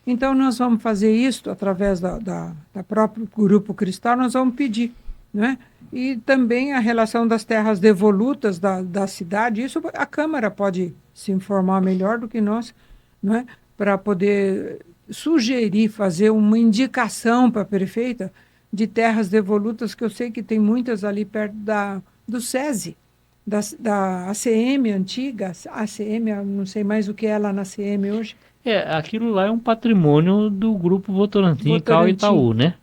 Então, nós vamos fazer isso através da próprio Grupo Cristal, nós vamos pedir, né? E também a relação das terras devolutas da cidade, isso a Câmara pode se informar melhor do que nós, né? Para poder sugerir, fazer uma indicação para a prefeita de terras devolutas, que eu sei que tem muitas ali perto do SESI, da ACM antiga, ACM, eu não sei mais o que é lá na ACM hoje. Aquilo lá é um patrimônio do Grupo Votorantim e Cal Itaú, né?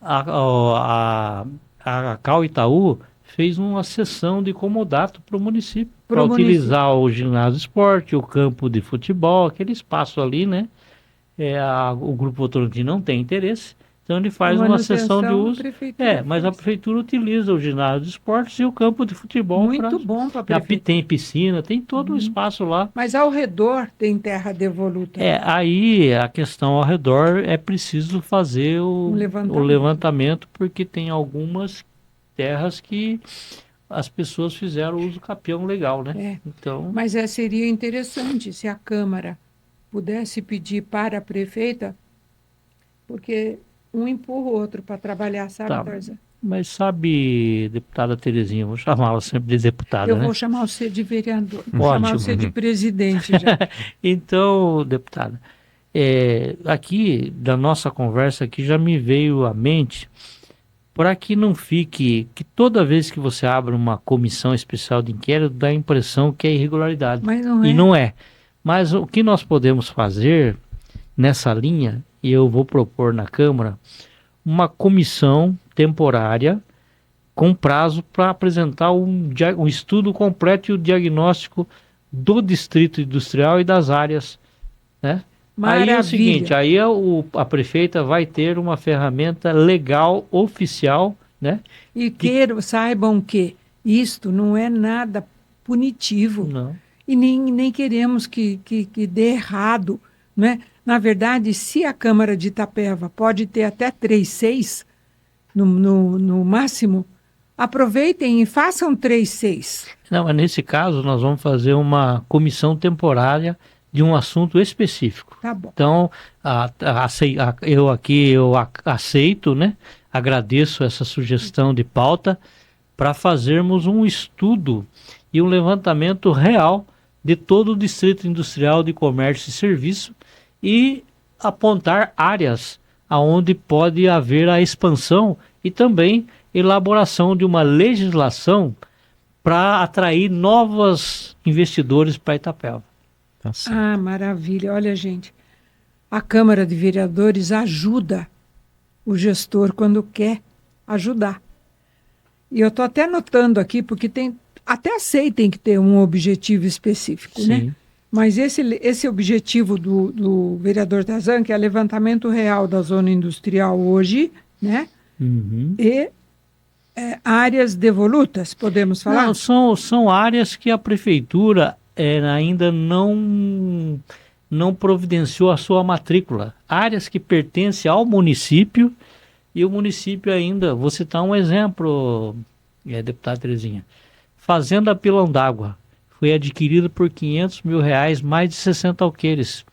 A Cal Itaú fez uma sessão de comodato para o município, para utilizar o ginásio esporte, o campo de futebol, aquele espaço ali, né? O Grupo Votorantim não tem interesse, então ele faz uma sessão de uso. Mas a prefeitura utiliza o ginásio de esportes e o campo de futebol. Muito bom para a prefeitura. Tem piscina, tem todo o espaço lá. Mas ao redor tem terra devoluta. Aí a questão ao redor é preciso fazer o levantamento, porque tem algumas terras que as pessoas fizeram uso capião legal, né? Então... Mas seria interessante se a Câmara pudesse pedir para a prefeita, porque um empurra o outro para trabalhar, sabe, Tarzan? Mas sabe, deputada Terezinha, vou chamá-la sempre de deputada, Eu vou chamar você de vereador, vou Ótimo. chamar você de presidente já. Então, deputada, aqui da nossa conversa aqui já me veio à mente, para que não fique, que toda vez que você abre uma comissão especial de inquérito, dá a impressão que é irregularidade. Mas não é. E não é. Mas o que nós podemos fazer nessa linha, e eu vou propor na Câmara uma comissão temporária com prazo para apresentar um estudo completo e o diagnóstico do distrito industrial e das áreas, né? Maravilha. Aí é o seguinte, aí a prefeita vai ter uma ferramenta legal, oficial, né? E saibam que isto não é nada punitivo. Não. E nem queremos que dê errado, né? Na verdade, se a Câmara de Itapeva pode ter até 3/6 no máximo, aproveitem e façam 3/6. Não, mas nesse caso nós vamos fazer uma comissão temporária de um assunto específico. Tá bom. Então, eu aceito, né? Agradeço essa sugestão de pauta para fazermos um estudo e um levantamento real de todo o Distrito Industrial de Comércio e Serviço e apontar áreas aonde pode haver a expansão e também elaboração de uma legislação para atrair novos investidores para Itapeva. Tá certo. Ah, maravilha. Olha, gente, a Câmara de Vereadores ajuda o gestor quando quer ajudar. E eu estou até anotando aqui, porque até aceitem que ter um objetivo específico, Sim. né? Mas esse objetivo do vereador Tarzan, que é levantamento real da zona industrial hoje, né? Uhum. E áreas devolutas, podemos falar? Não, são áreas que a prefeitura ainda não providenciou a sua matrícula. Áreas que pertencem ao município e o município ainda, vou citar um exemplo, deputada Terezinha. Fazenda Pilão d'Água foi adquirida por R$500 mil, mais de 60 alqueires.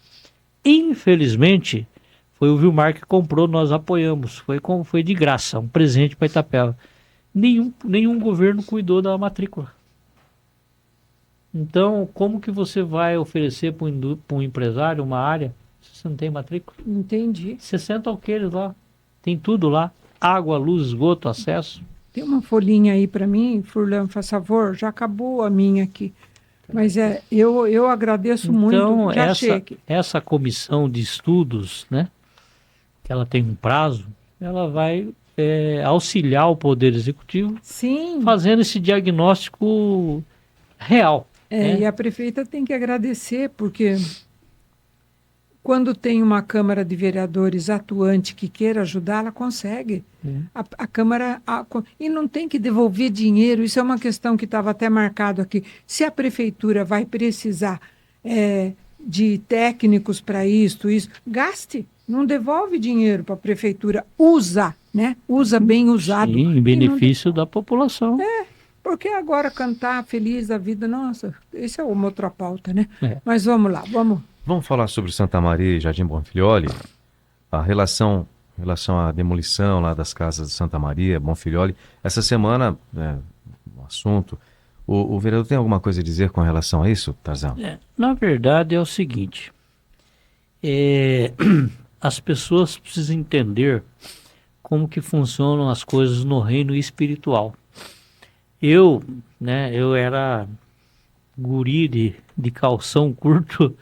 Infelizmente, foi o Vilmar que comprou, nós apoiamos. Foi de graça, um presente para Itapeva. Nenhum governo cuidou da matrícula. Então, como que você vai oferecer para um empresário uma área se você não tem matrícula? Entendi. 60 alqueires lá, tem tudo lá. Água, luz, esgoto, acesso. Tem uma folhinha aí para mim, Furlan, faz favor, já acabou a minha aqui. Mas eu agradeço muito. Então, Já achei aqui. essa comissão de estudos, né, que ela tem um prazo, ela vai auxiliar o Poder Executivo Sim. fazendo esse diagnóstico real. Né? E a prefeita tem que agradecer, porque quando tem uma Câmara de Vereadores atuante que queira ajudar, ela consegue. A Câmara... e não tem que devolver dinheiro, isso é uma questão que estava até marcado aqui. Se a prefeitura vai precisar de técnicos para isso, gaste. Não devolve dinheiro para a prefeitura. Usa, né? Usa bem usado. Sim, em benefício da população. Porque agora cantar feliz da vida, nossa, esse é uma outra pauta, né? Mas vamos lá, Vamos falar sobre Santa Maria e Jardim Bonfilholi, a relação à demolição lá das casas de Santa Maria, Bonfilholi. Essa semana, um assunto, o vereador tem alguma coisa a dizer com relação a isso, Tarzan? Na verdade é o seguinte, as pessoas precisam entender como que funcionam as coisas no reino espiritual. Eu era guri de calção curto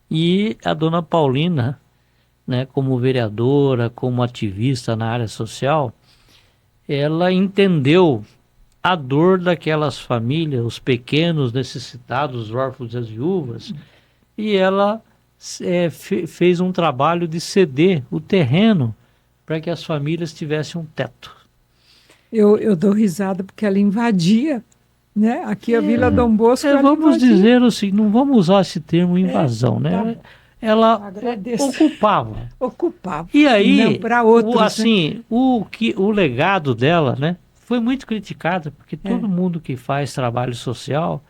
e a dona Paulina, né, como vereadora, como ativista na área social, ela entendeu a dor daquelas famílias, os pequenos necessitados, os órfãos e as viúvas, e ela fez um trabalho de ceder o terreno para que as famílias tivessem um teto. Eu dou risada porque ela invadia, né? Aqui a Vila Dom Bosco. Vamos dizer assim, não vamos usar esse termo invasão, né? Tá. Ela ocupava. E aí, para outros, assim, o legado dela, né, foi muito criticado, porque todo mundo que faz trabalho social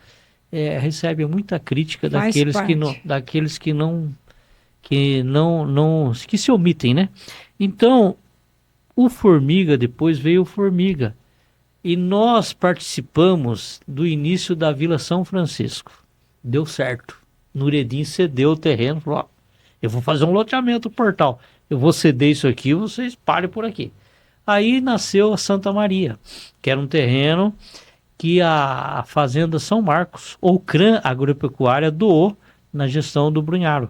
recebe muita crítica daqueles que se omitem, né? Então, o Formiga, depois veio o Formiga. E nós participamos do início da Vila São Francisco. Deu certo. Nureddin cedeu o terreno, falou, eu vou fazer um loteamento portal. Eu vou ceder isso aqui, vocês parem por aqui. Aí nasceu a Santa Maria, que era um terreno que a Fazenda São Marcos, ou CRAN Agropecuária, doou na gestão do Brunharo.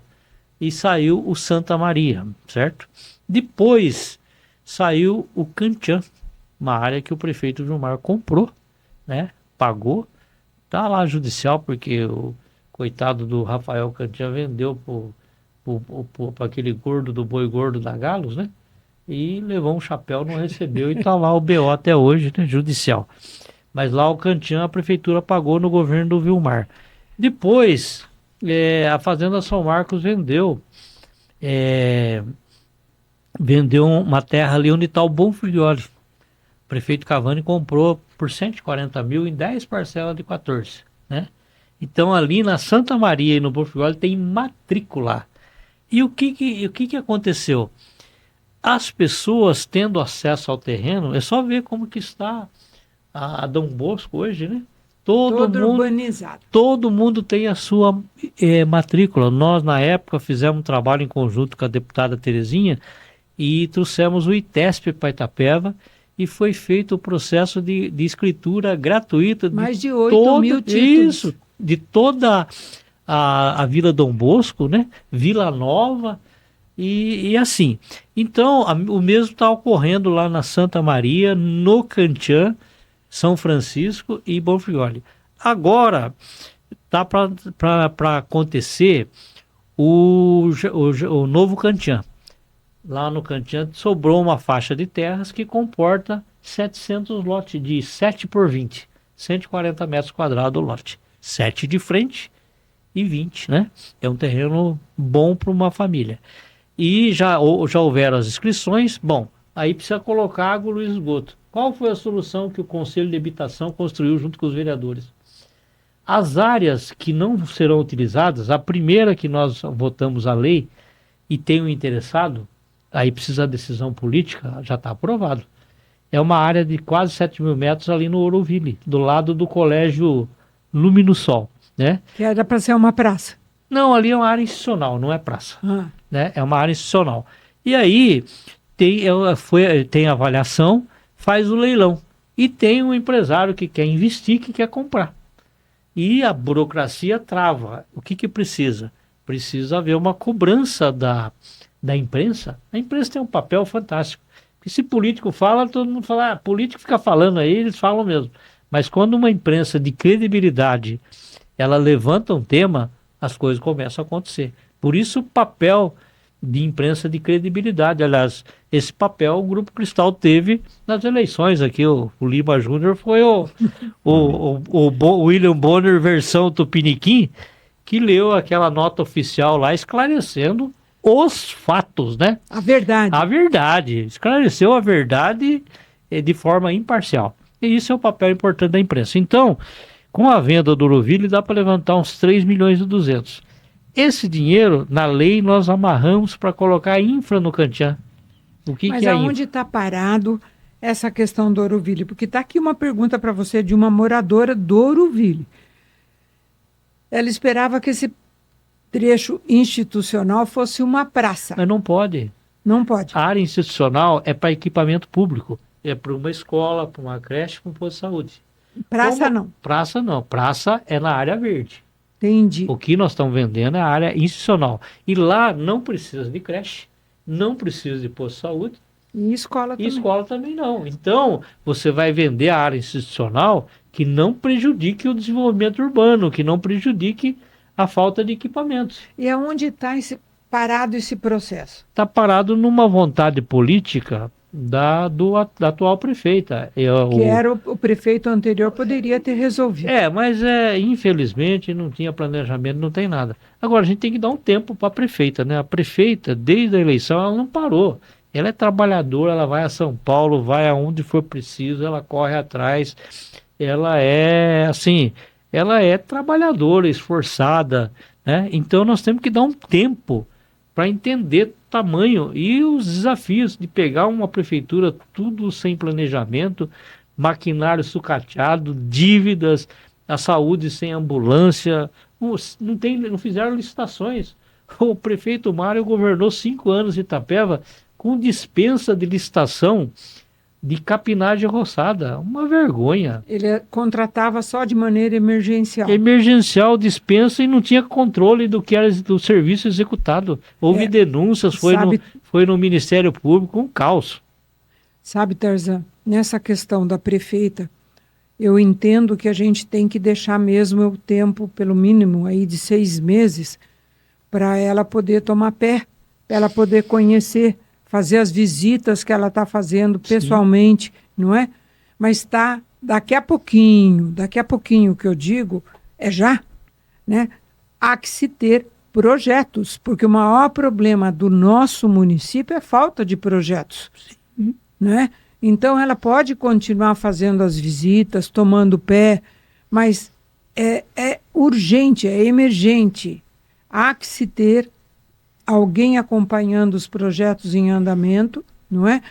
e saiu o Santa Maria, certo? Depois saiu o Cantian, uma área que o prefeito Vilmar comprou, né? Pagou, tá lá judicial, porque o coitado do Rafael Cantian vendeu para aquele gordo do boi gordo da Galos, né? E levou um chapéu, não recebeu, e tá lá o BO até hoje, né? Judicial. Mas lá o Cantian a prefeitura pagou no governo do Vilmar. Depois, a Fazenda São Marcos vendeu uma terra ali onde está o Bonfilholi. O prefeito Cavani comprou por 140 mil em 10 parcelas de 14, né? Então ali na Santa Maria e no Bonfilholi tem matrícula. E o que aconteceu? As pessoas tendo acesso ao terreno, é só ver como que está a Dom Bosco hoje, né? Todo urbanizado. Todo mundo tem a sua matrícula. Nós, na época, fizemos um trabalho em conjunto com a deputada Terezinha e trouxemos o ITESP para Itapeva e foi feito o processo de escritura gratuita. Mais de 8 mil títulos. Isso, de toda a Vila Dom Bosco, né? Vila Nova e assim. Então, o mesmo está ocorrendo lá na Santa Maria, no Cantian, São Francisco e Bonfilholi. Agora tá para acontecer o novo Cantian. Lá no Cantian sobrou uma faixa de terras que comporta 700 lotes de 7 por 20, 140 metros quadrados o lote. 7 de frente e 20, né? É um terreno bom para uma família. E já houveram as inscrições. Bom, aí precisa colocar água no esgoto. Qual foi a solução que o Conselho de Habitação construiu junto com os vereadores? As áreas que não serão utilizadas, a primeira que nós votamos a lei e tem um interessado, aí precisa de decisão política, já está aprovado. É uma área de quase 7 mil metros ali no Ouroville, do lado do Colégio Luminosol, né? Que era para ser uma praça. Não, ali é uma área institucional, não é praça. Né? É uma área institucional. E aí tem avaliação, faz o leilão. E tem um empresário que quer investir, que quer comprar. E a burocracia trava. O que precisa? Precisa haver uma cobrança da imprensa. A imprensa tem um papel fantástico. Porque se político fala, todo mundo fala, político fica falando aí, eles falam mesmo. Mas quando uma imprensa de credibilidade, ela levanta um tema, as coisas começam a acontecer. Por isso o papel de imprensa de credibilidade. Aliás, esse papel o Grupo Cristal teve nas eleições aqui. O Lima Júnior foi o William Bonner versão Tupiniquim, que leu aquela nota oficial lá esclarecendo os fatos, né? A verdade. A verdade. Esclareceu a verdade de forma imparcial. E isso é o papel importante da imprensa. Então, com a venda do Ouroville, dá para levantar uns 3 milhões e 200. Esse dinheiro, na lei, nós amarramos para colocar infra no Cantian. Mas aonde está parado essa questão do Ouroville? Porque está aqui uma pergunta para você de uma moradora do Ouroville. Ela esperava que esse trecho institucional fosse uma praça. Mas não pode. Não pode. A área institucional é para equipamento público. É para uma escola, para uma creche, para um posto de saúde. Praça não. Praça não. Praça é na área verde. Entendi. O que nós estamos vendendo é a área institucional. E lá não precisa de creche, não precisa de posto de saúde. E escola também. E escola também não. Então, você vai vender a área institucional que não prejudique o desenvolvimento urbano, que não prejudique a falta de equipamentos. E aonde está parado esse processo? Está parado numa vontade política da atual prefeita. Que era o prefeito anterior, poderia ter resolvido. Mas infelizmente não tinha planejamento, não tem nada. Agora, a gente tem que dar um tempo para a prefeita, né? A prefeita, desde a eleição, ela não parou. Ela é trabalhadora, ela vai a São Paulo, vai aonde for preciso, ela corre atrás. Ela é trabalhadora, esforçada, né? Então nós temos que dar um tempo para entender o tamanho e os desafios de pegar uma prefeitura tudo sem planejamento, maquinário sucateado, dívidas, a saúde sem ambulância, não fizeram licitações. O prefeito Mário governou 5 anos em Itapeva com dispensa de licitação de capinagem roçada. Uma vergonha. Ele contratava só de maneira emergencial. Emergencial, dispensa e não tinha controle do que era do serviço executado. Houve denúncias, foi no Ministério Público, um caos. Sabe, Tarzan, nessa questão da prefeita, eu entendo que a gente tem que deixar mesmo o tempo, pelo mínimo, aí de 6 meses, para ela poder tomar pé, para ela poder conhecer, fazer as visitas que ela está fazendo pessoalmente, não é? Mas daqui a pouquinho que eu digo, é já, né? Há que se ter projetos, porque o maior problema do nosso município é falta de projetos, né? Então ela pode continuar fazendo as visitas, tomando pé, mas é urgente, é emergente. Há que se ter alguém acompanhando os projetos em andamento, não é?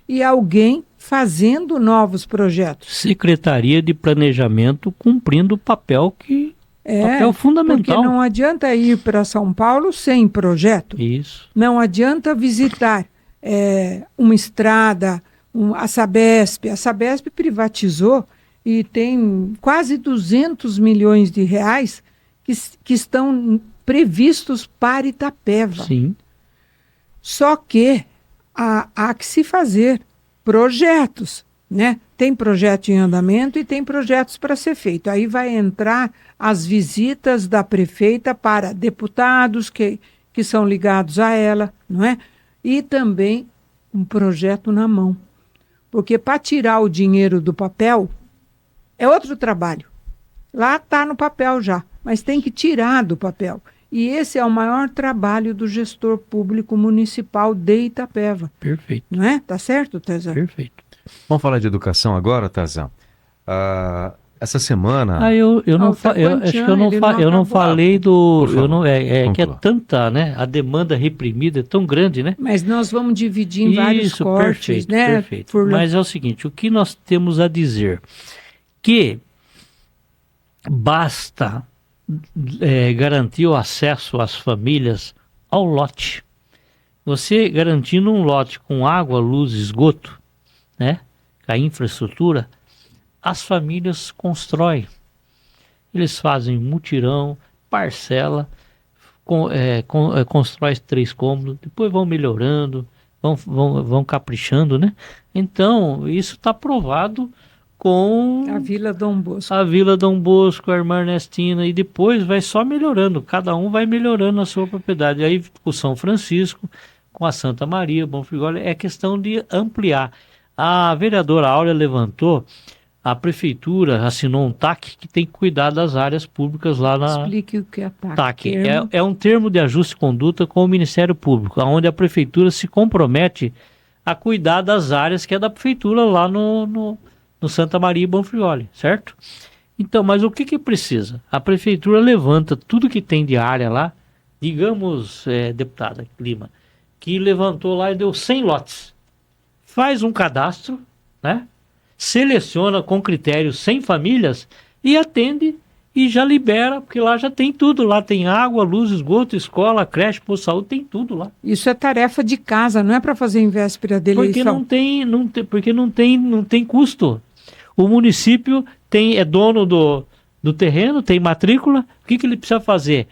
E alguém fazendo novos projetos. Secretaria de Planejamento cumprindo o papel papel fundamental. Porque não adianta ir para São Paulo sem projeto. Isso. Não adianta visitar uma estrada, a Sabesp. A Sabesp privatizou e tem quase 200 milhões de reais que estão previstos para Itapeva. Sim. Só que há que se fazer projetos, né? Tem projeto em andamento e tem projetos para ser feito. Aí vai entrar as visitas da prefeita para deputados que são ligados a ela, não é? E também um projeto na mão. Porque para tirar o dinheiro do papel é outro trabalho. Lá está no papel já, mas tem que tirar do papel. E esse é o maior trabalho do gestor público municipal de Itapeva. Perfeito. Não é? Tá certo, Tarzan? Perfeito. Vamos falar de educação agora, Tarzan? Essa semana... Eu não falei do... que é tanta, né? A demanda reprimida é tão grande, né? Mas nós vamos dividir em vários cortes, perfeito, né? Perfeito. Mas é o seguinte, o que nós temos a dizer? Que basta garantir o acesso às famílias ao lote. Você garantindo um lote com água, luz, esgoto, né? Com a infraestrutura, as famílias constroem. Eles fazem mutirão, parcela, constrói 3 cômodos, depois vão melhorando, vão caprichando, né? Então, isso está provado com a Vila Dom Bosco. A Vila Dom Bosco, a irmã Ernestina, e depois vai só melhorando, cada um vai melhorando a sua propriedade. Aí com o São Francisco, com a Santa Maria, Bom Frigório, é questão de ampliar. A vereadora Áurea levantou, a prefeitura assinou um TAC que tem que cuidar das áreas públicas lá na... Explique o que é TAC. TAC é um termo de ajuste de conduta com o Ministério Público, onde a prefeitura se compromete a cuidar das áreas que é da prefeitura lá no Santa Maria e Bom Frioli, certo? Então, mas o que precisa? A prefeitura levanta tudo que tem de área lá, digamos, deputada Lima, que levantou lá e deu 100 lotes. Faz um cadastro, né? Seleciona com critério 100 famílias e atende e já libera, porque lá já tem tudo. Lá tem água, luz, esgoto, escola, creche, posto de saúde, tem tudo lá. Isso é tarefa de casa, não é para fazer em véspera de eleição. Porque não tem custo. O município é dono do terreno, tem matrícula. O que ele precisa fazer?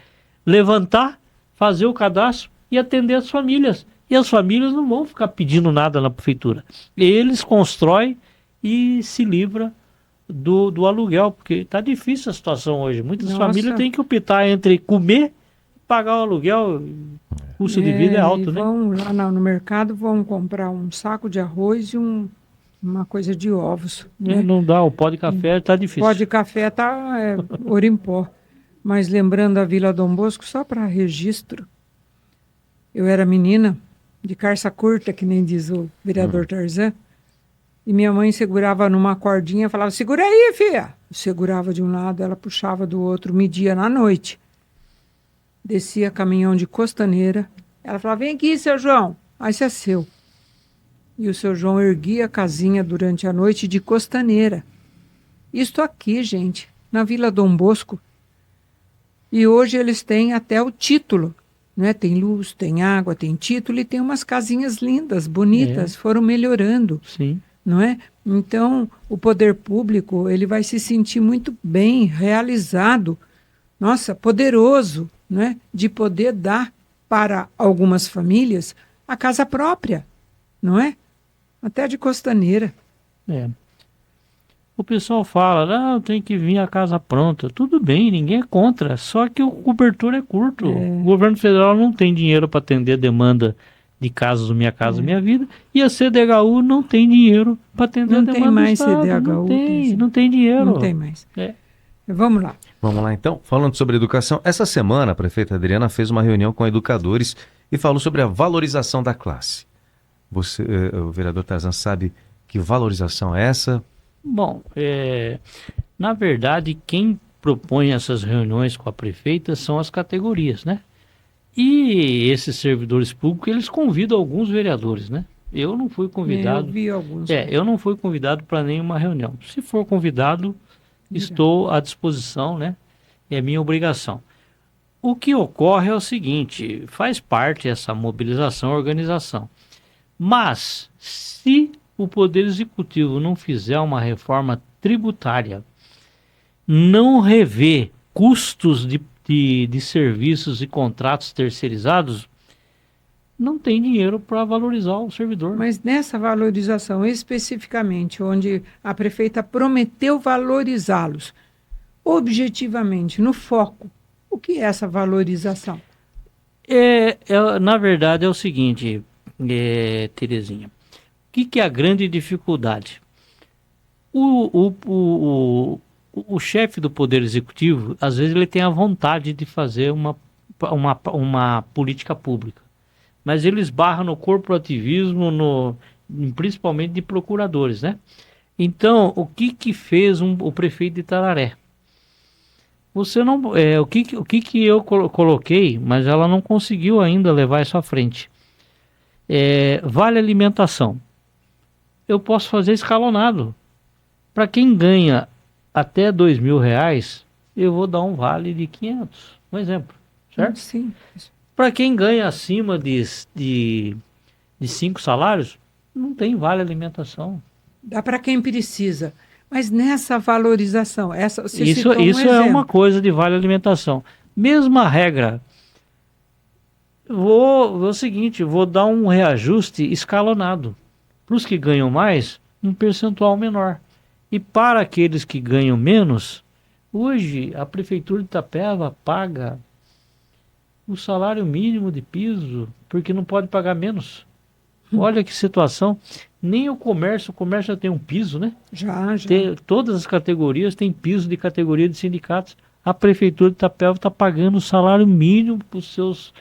Levantar, fazer o cadastro e atender as famílias. E as famílias não vão ficar pedindo nada na prefeitura. Eles constroem e se livram do aluguel, porque está difícil a situação hoje. Muitas famílias têm que optar entre comer e pagar o aluguel. O custo de vida é alto, né? Vão lá no mercado, vão comprar um saco de arroz e uma coisa de ovos. Né? Não dá, o pó de café está difícil. O pó de café está ouro em pó. Mas lembrando a Vila Dom Bosco, só para registro, eu era menina, de carça curta, que nem diz o vereador Tarzan, e minha mãe segurava numa cordinha, falava, segura aí, filha. Eu segurava de um lado, ela puxava do outro, media na noite. Descia caminhão de Costaneira, ela falava, vem aqui, seu João. Aí isso é seu. E o seu João erguia a casinha durante a noite de Costaneira. Isto aqui, gente, na Vila Dom Bosco. E hoje eles têm até o título, né? Tem luz, tem água, tem título e tem umas casinhas lindas, bonitas, foram melhorando. Sim. não é? Então, o poder público ele vai se sentir muito bem realizado, nossa, poderoso, não é? De poder dar para algumas famílias a casa própria, não é? Até de costaneira. É. O pessoal fala, não, tem que vir a casa pronta. Tudo bem, ninguém é contra, só que o cobertor é curto. O governo federal não tem dinheiro para atender a demanda de casas do Minha Casa Minha Vida, e a CDHU não tem dinheiro para atender a demanda do mais Estado. CDHU, não tem dinheiro. Não tem mais. Vamos lá. Vamos lá, então. Falando sobre educação, essa semana a prefeita Adriana fez uma reunião com educadores e falou sobre a valorização da classe. Você, o vereador Tarzan, sabe que valorização é essa? Bom, na verdade, quem propõe essas reuniões com a prefeita são as categorias, né? E esses servidores públicos, eles convidam alguns vereadores, né? Eu não fui convidado. Eu vi alguns. Eu não fui convidado para nenhuma reunião. Se for convidado, estou à disposição, né? É minha obrigação. O que ocorre é o seguinte, faz parte essa mobilização, organização. Mas, se o Poder Executivo não fizer uma reforma tributária, não rever custos de serviços e contratos terceirizados, não tem dinheiro para valorizar o servidor. Mas nessa valorização, especificamente, onde a prefeita prometeu valorizá-los, objetivamente, no foco, o que é essa valorização? Na verdade, é o seguinte, Terezinha, o que é a grande dificuldade? O chefe do Poder Executivo, às vezes, ele tem a vontade de fazer uma política pública, mas ele esbarra no corporativismo, principalmente de procuradores, né? Então, o que fez o prefeito de Itararé? Você não, o que eu coloquei, mas ela não conseguiu ainda levar isso à frente. Vale alimentação. Eu posso fazer escalonado. Para quem ganha até R$2.000, eu vou dar um vale de 500, um exemplo, certo? Sim. Para quem ganha acima de 5 salários, não tem vale alimentação. Dá para quem precisa. Mas nessa valorização, isso é uma coisa de vale alimentação. Mesma regra. Vou dar um reajuste escalonado. Para os que ganham mais, um percentual menor. E para aqueles que ganham menos, hoje a Prefeitura de Itapeva paga o salário mínimo de piso, porque não pode pagar menos. Olha que situação. Nem o comércio já tem um piso, né? Já. Todas as categorias têm piso de categoria de sindicatos. A Prefeitura de Itapeva está pagando o salário mínimo para os seus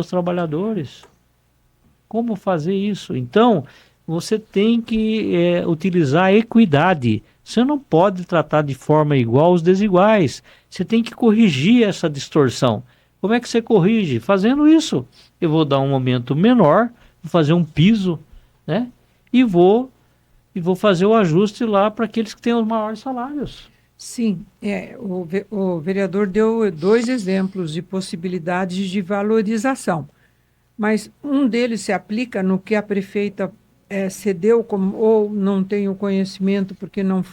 trabalhadores. Como fazer isso? Então, você tem que utilizar a equidade. Você não pode tratar de forma igual os desiguais. Você tem que corrigir essa distorção. Como é que você corrige? Fazendo isso. Eu vou dar um aumento menor, vou fazer um piso, né? E vou fazer o ajuste lá para aqueles que têm os maiores salários. Sim, o vereador deu 2 exemplos de possibilidades de valorização, mas um deles se aplica no que a prefeita cedeu ou não tem o conhecimento porque não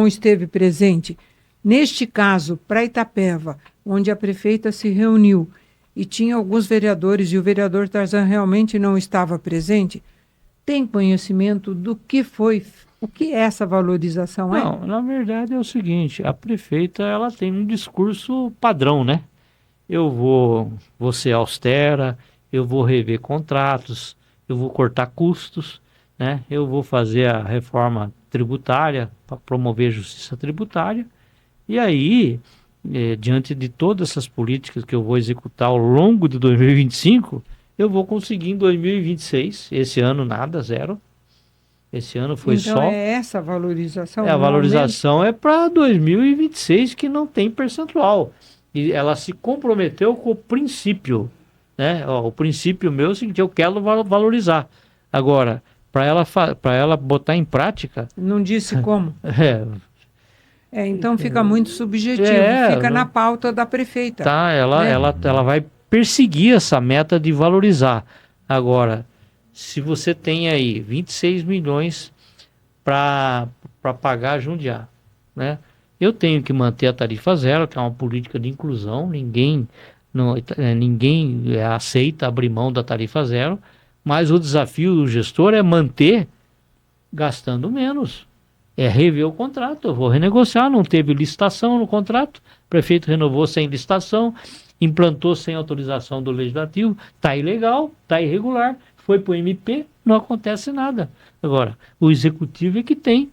esteve presente. Neste caso, para Itapeva, onde a prefeita se reuniu e tinha alguns vereadores e o vereador Tarzan realmente não estava presente, tem conhecimento do que foi, o que é essa valorização? Não, na verdade é o seguinte, a prefeita ela tem um discurso padrão, né? Eu vou ser austera, eu vou rever contratos, eu vou cortar custos, né? Eu vou fazer a reforma tributária para promover a justiça tributária. E aí, diante de todas essas políticas que eu vou executar ao longo de 2025, eu vou conseguir em 2026, esse ano nada, zero. Esse ano foi então, só... é essa valorização? A valorização é para 2026, que não tem percentual. E ela se comprometeu com o princípio, né? O princípio meu é o seguinte, eu quero valorizar. Agora, para ela botar em prática... Não disse como? Então fica muito subjetivo, fica na pauta da prefeita. Tá, ela vai perseguir essa meta de valorizar. Agora, Se você tem aí 26 milhões para pagar Jundiá, né? Eu tenho que manter a tarifa zero, que é uma política de inclusão, ninguém aceita abrir mão da tarifa zero, mas o desafio do gestor é manter gastando menos. É rever o contrato, eu vou renegociar, não teve licitação no contrato, o prefeito renovou sem licitação, implantou sem autorização do legislativo, está ilegal, está irregular, foi para o MP, não acontece nada. Agora, o executivo é que tem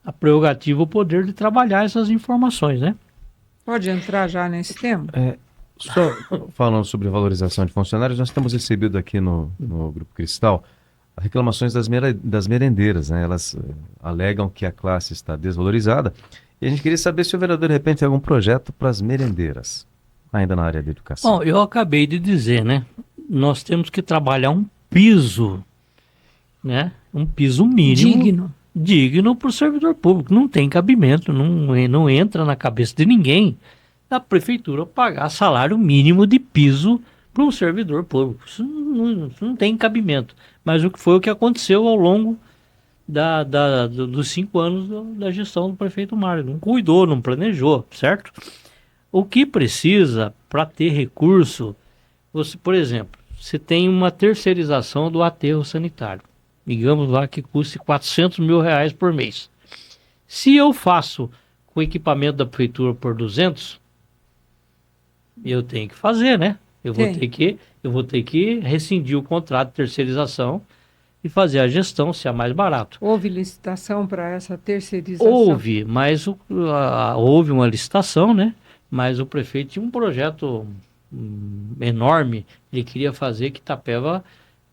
a prerrogativa, o poder de trabalhar essas informações, né? Pode entrar já nesse tema? Só falando sobre valorização de funcionários, nós temos recebido aqui no Grupo Cristal reclamações das merendeiras, né? Elas alegam que a classe está desvalorizada e a gente queria saber se o vereador de repente tem algum projeto para as merendeiras, ainda na área da educação. Bom, eu acabei de dizer, né? Nós temos que trabalhar um piso, né? Um piso mínimo. Digno para o servidor público. Não tem cabimento, não entra na cabeça de ninguém da prefeitura pagar salário mínimo de piso para um servidor público. Isso não tem cabimento. Mas foi o que aconteceu ao longo dos 5 anos da gestão do prefeito Mário. Não cuidou, não planejou, certo? O que precisa para ter recurso, por exemplo, você tem uma terceirização do aterro sanitário. Digamos lá que custe R$400 mil por mês. Se eu faço com o equipamento da prefeitura por 200, eu tenho que fazer, né? Eu vou ter que rescindir o contrato de terceirização e fazer a gestão, se é mais barato. Houve licitação para essa terceirização? Houve, mas houve uma licitação, né? Mas o prefeito tinha um projeto enorme. Ele queria fazer que Itapeva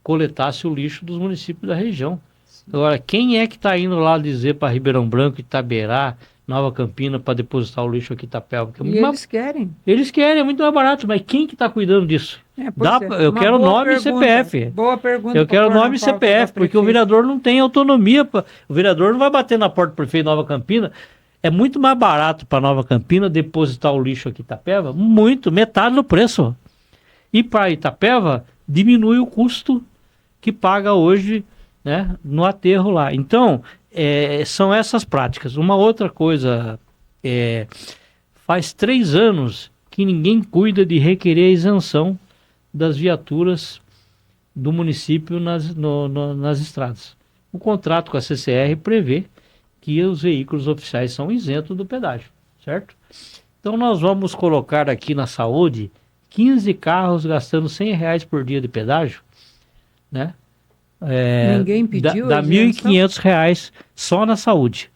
coletasse o lixo dos municípios da região. Agora, quem é que está indo lá dizer para Ribeirão Branco, Itaberá, Nova Campina, para depositar o lixo aqui em Itapeva? Eles querem. Eles querem, é muito mais barato, mas quem que está cuidando disso? Eu quero nome e CPF. Boa pergunta. Eu quero nome e CPF, porque o vereador não tem autonomia. O vereador não vai bater na porta do prefeito de Nova Campina. É muito mais barato para Nova Campina depositar o lixo aqui em Itapeva, metade do preço. E para Itapeva, diminui o custo que paga hoje, né, no aterro lá. Então, são essas práticas. Uma outra coisa, faz 3 anos que ninguém cuida de requerer a isenção das viaturas do município nas estradas. O contrato com a CCR prevê que os veículos oficiais são isentos do pedágio, certo? Então nós vamos colocar aqui na saúde 15 carros gastando R$100 por dia de pedágio, né? Ninguém pediu. Dá R$1.500 só na saúde.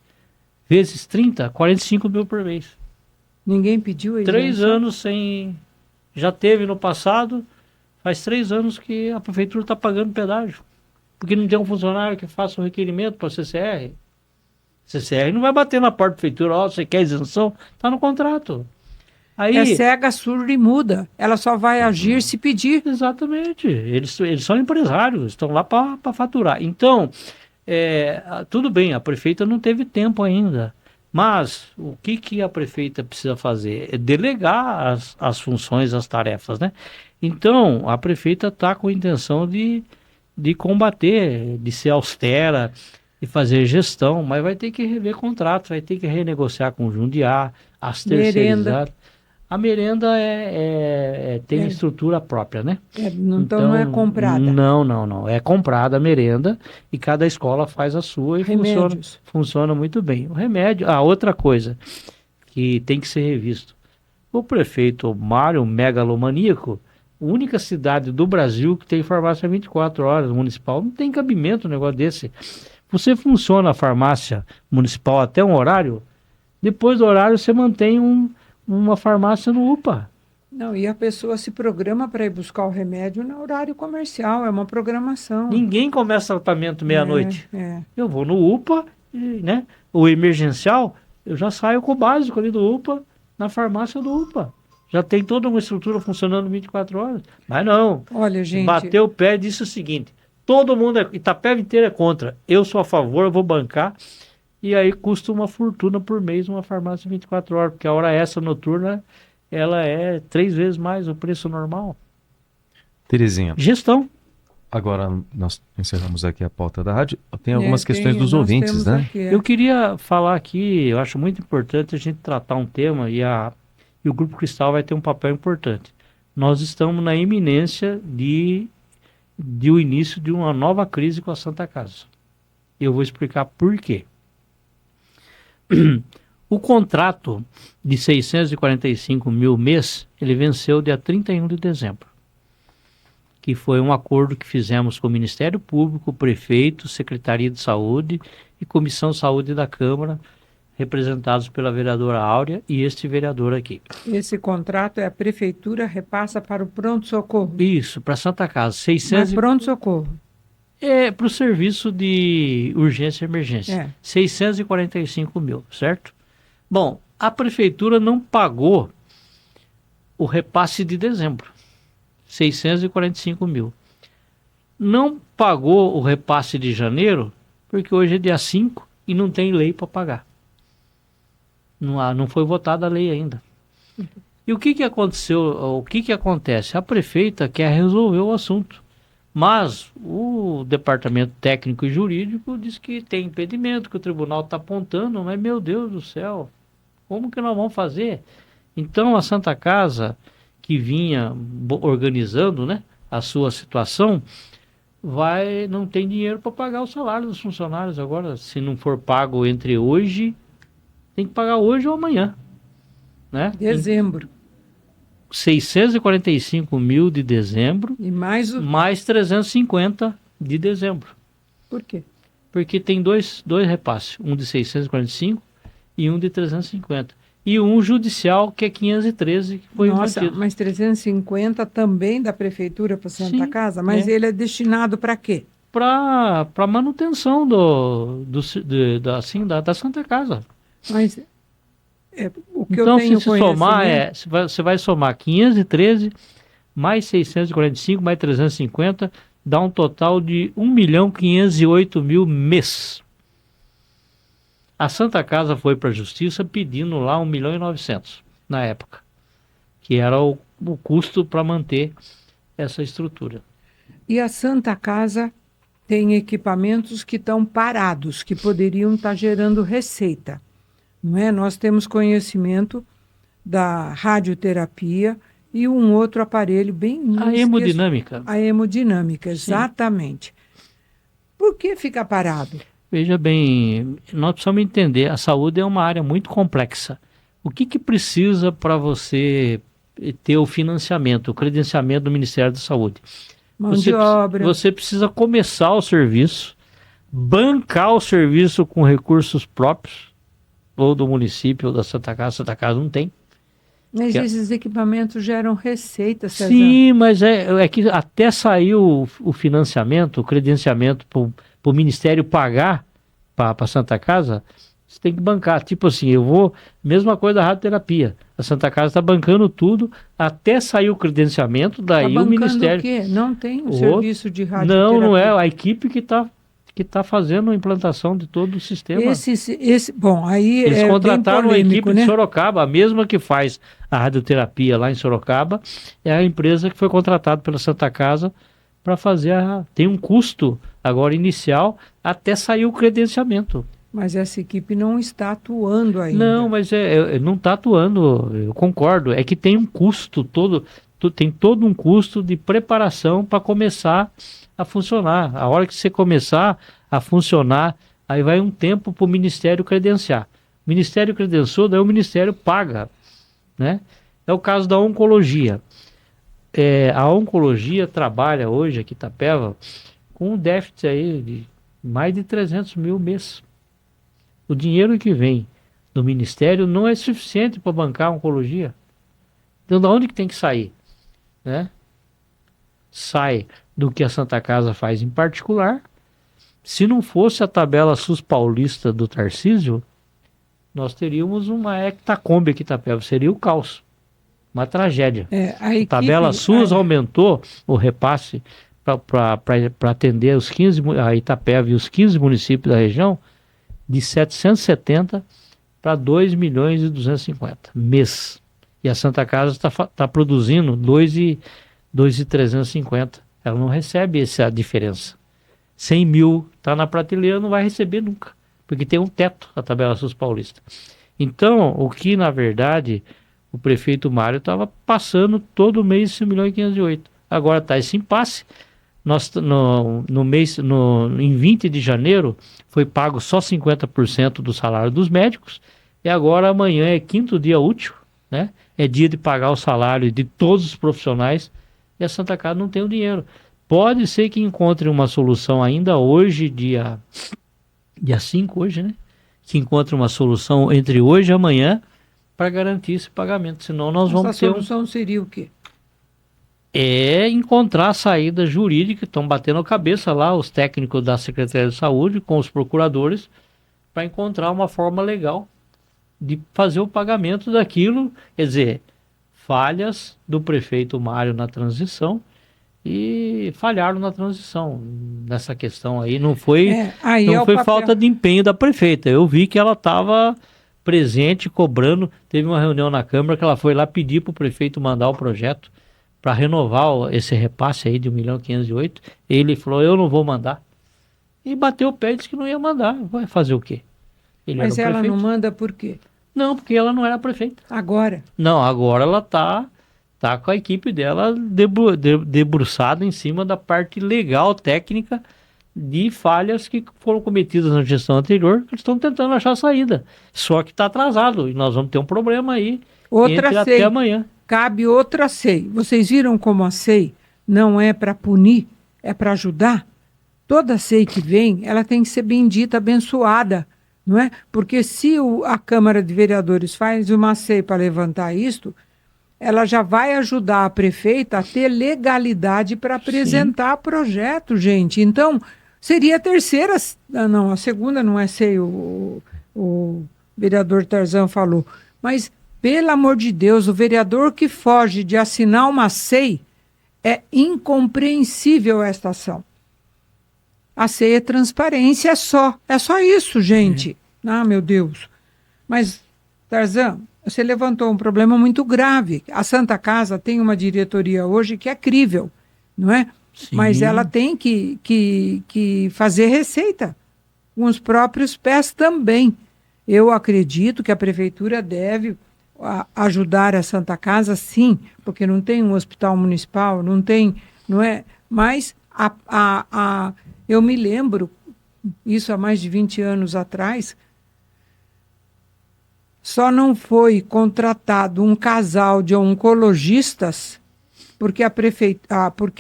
Vezes 30, 45 mil por mês. Ninguém pediu a isenção? 3 anos sem... Já teve no passado, faz 3 anos que a prefeitura está pagando pedágio. Porque não tem um funcionário que faça o requerimento para a CCR. CCR não vai bater na porta da prefeitura, você quer isenção? Está no contrato. Aí, é cega, surda e muda. Ela só vai agir se pedir. Exatamente. Eles são empresários, estão lá para faturar. Então, tudo bem, a prefeita não teve tempo ainda. Mas o que a prefeita precisa fazer? É delegar as funções, as tarefas, né? Então, a prefeita está com a intenção de combater, de ser austera, de fazer gestão, mas vai ter que rever contratos, vai ter que renegociar com o Jundiá, as terceirizadas. A merenda tem estrutura própria, né? Então não é comprada? Não. É comprada a merenda e cada escola faz a sua e funciona muito bem. O remédio... outra coisa que tem que ser revisto. O prefeito Mário, megalomaníaco, a única cidade do Brasil que tem farmácia 24 horas municipal, não tem cabimento um negócio desse. Você funciona a farmácia municipal até um horário, depois do horário você mantém uma farmácia no UPA. Não, e a pessoa se programa para ir buscar o remédio no horário comercial, é uma programação. Ninguém começa tratamento meia-noite. Eu vou no UPA, né? O emergencial, eu já saio com o básico ali do UPA, na farmácia do UPA. Já tem toda uma estrutura funcionando 24 horas. Mas não. Olha, gente... Bateu o pé e disse o seguinte, todo mundo, Itapeva inteira é contra. Eu sou a favor, eu vou bancar. E aí custa uma fortuna por mês uma farmácia 24 horas, porque a hora extra noturna, ela é 3 vezes mais o preço normal. Terezinha. Gestão. Agora, nós encerramos aqui a pauta da rádio. Tem algumas questões dos nós ouvintes, temos né? aqui, Eu queria falar aqui, eu acho muito importante a gente tratar um tema e o Grupo Cristal vai ter um papel importante. Nós estamos na iminência de o início de uma nova crise com a Santa Casa. Eu vou explicar por quê. O contrato de 645 mil mês, ele venceu dia 31 de dezembro. Que foi um acordo que fizemos com o Ministério Público, o Prefeito, Secretaria de Saúde e Comissão de Saúde da Câmara, representados pela vereadora Áurea e este vereador aqui. Esse contrato a Prefeitura repassa para o pronto-socorro. Isso, para Santa Casa. 600 Pronto-socorro. para o serviço de urgência e emergência. 645 mil, certo? Bom, a Prefeitura não pagou o repasse de dezembro. 645 mil. Não pagou o repasse de janeiro, porque hoje é dia 5 e não tem lei para pagar. Não foi votada a lei ainda. E o que aconteceu? O que acontece? A prefeita quer resolver o assunto, mas o departamento técnico e jurídico diz que tem impedimento, que o tribunal está apontando, mas meu Deus do céu, como que nós vamos fazer? Então a Santa Casa, que vinha organizando, né, a sua situação, não tem dinheiro para pagar o salário dos funcionários agora. Se não for pago entre hoje, tem que pagar hoje ou amanhã, né? Dezembro. 645 mil de dezembro E mais 350 de dezembro. Por quê? Porque tem dois repasses, um de 645 e um de 350. E um judicial, que é 513, que foi Nossa, mas 350 também da Prefeitura para Santa Sim, Casa? Mas ele é destinado para quê? Para manutenção da Santa Casa. Mas o que Então, eu tenho se somar, conhecimento... você vai somar 513 mais 645 mais 350, dá um total de 1.508.000 mês. A Santa Casa foi para a Justiça pedindo lá 1.900.000 na época, que era o custo para manter essa estrutura. E a Santa Casa tem equipamentos que estão parados, que poderiam estar gerando receita, não é? Nós temos conhecimento da radioterapia e um outro aparelho bem... A hemodinâmica. A hemodinâmica, exatamente. Sim. Por que fica parado? Veja bem, nós precisamos entender, a saúde é uma área muito complexa. O que precisa para você ter o financiamento, o credenciamento do Ministério da Saúde? Mão de obra. Você precisa começar o serviço, bancar o serviço com recursos próprios, ou do município, ou da Santa Casa. Santa Casa não tem. Mas esses equipamentos geram receita, César. Sim, mas é que até sair o financiamento, o credenciamento para o Ministério pagar para a Santa Casa, você tem que bancar. Tipo assim, mesma coisa da radioterapia. A Santa Casa está bancando tudo até sair o credenciamento, daí o Ministério... O quê? Não tem o serviço de radioterapia? Não é. A equipe que está fazendo a implantação de todo o sistema. Bom, aí eles contrataram polêmico, a equipe, né? de Sorocaba, a mesma que faz a radioterapia lá em Sorocaba, é a empresa que foi contratada pela Santa Casa para fazer tem um custo agora inicial até sair o credenciamento. Mas essa equipe não está atuando ainda. Não, mas não está atuando, eu concordo. É que tem um custo tem todo um custo de preparação para começar a funcionar. A hora que você começar a funcionar, aí vai um tempo para o Ministério credenciar. O Ministério credenciou, daí o Ministério paga, né? É o caso da oncologia. A oncologia trabalha hoje aqui em Itapeva com um déficit aí de mais de 300 mil mês. O dinheiro que vem do Ministério não é suficiente para bancar a oncologia. Então, de onde que tem que sair? Né? Sai do que a Santa Casa faz em particular. Se não fosse a tabela SUS paulista do Tarcísio, nós teríamos uma hectacombe aqui em Itapeva. Seria o caos. Uma tragédia. A tabela SUS aumentou o repasse para atender a Itapeva e os 15 municípios da região de 770 para 2.250.000 mês. E a Santa Casa está produzindo 2.350. Ela não recebe essa diferença. 100 mil está na prateleira, não vai receber nunca, porque tem um teto a tabela SUS paulista. Então, o que na verdade o prefeito Mário estava passando todo mês esse 1.508.000. Agora está esse impasse. Nós, em 20 de janeiro foi pago só 50% do salário dos médicos, e agora amanhã é 5º dia útil, né? É dia de pagar o salário de todos os profissionais, e a Santa Casa não tem o dinheiro. Pode ser que encontre uma solução ainda hoje, dia 5 hoje, né? Que encontre uma solução entre hoje e amanhã para garantir esse pagamento, senão nós vamos ter... Essa solução seria o quê? É encontrar a saída jurídica. Estão batendo a cabeça lá os técnicos da Secretaria de Saúde com os procuradores para encontrar uma forma legal de fazer o pagamento daquilo, quer dizer, falhas do prefeito Mário na transição, e falharam na transição nessa questão aí. Não foi, não foi falta de empenho da prefeita. Eu vi que ela estava presente, cobrando. Teve uma reunião na Câmara que ela foi lá pedir para o prefeito mandar o projeto para renovar esse repasse aí de 1.508.000. Ele falou, eu não vou mandar. E bateu o pé e disse que não ia mandar. Vai fazer o quê? Mas ela não manda por quê? Não, porque ela não era prefeita. Agora? Não, agora ela tá com a equipe dela debruçada em cima da parte legal, técnica, de falhas que foram cometidas na gestão anterior, que eles estão tentando achar saída. Só que está atrasado, e nós vamos ter um problema aí até amanhã. Cabe outra SEI. Vocês viram como a SEI não é para punir, é para ajudar? Toda SEI que vem, ela tem que ser bendita, abençoada, não é? Porque se a Câmara de Vereadores faz uma SEI para levantar isto, ela já vai ajudar a prefeita a ter legalidade para apresentar projeto, gente. Então, seria a terceira... Não, a segunda não é SEI, o vereador Tarzan falou. Mas, pelo amor de Deus, o vereador que foge de assinar uma SEI, é incompreensível esta ação. A SEI é transparência, é só isso, gente. Ah, meu Deus. Mas, Tarzan, você levantou um problema muito grave. A Santa Casa tem uma diretoria hoje que é crível, não é? Sim. Mas ela tem que fazer receita com os próprios pés também. Eu acredito que a prefeitura deve ajudar a Santa Casa, sim, porque não tem um hospital municipal, não tem, não é? Mas eu me lembro, isso há mais de 20 anos atrás, só não foi contratado um casal de oncologistas porque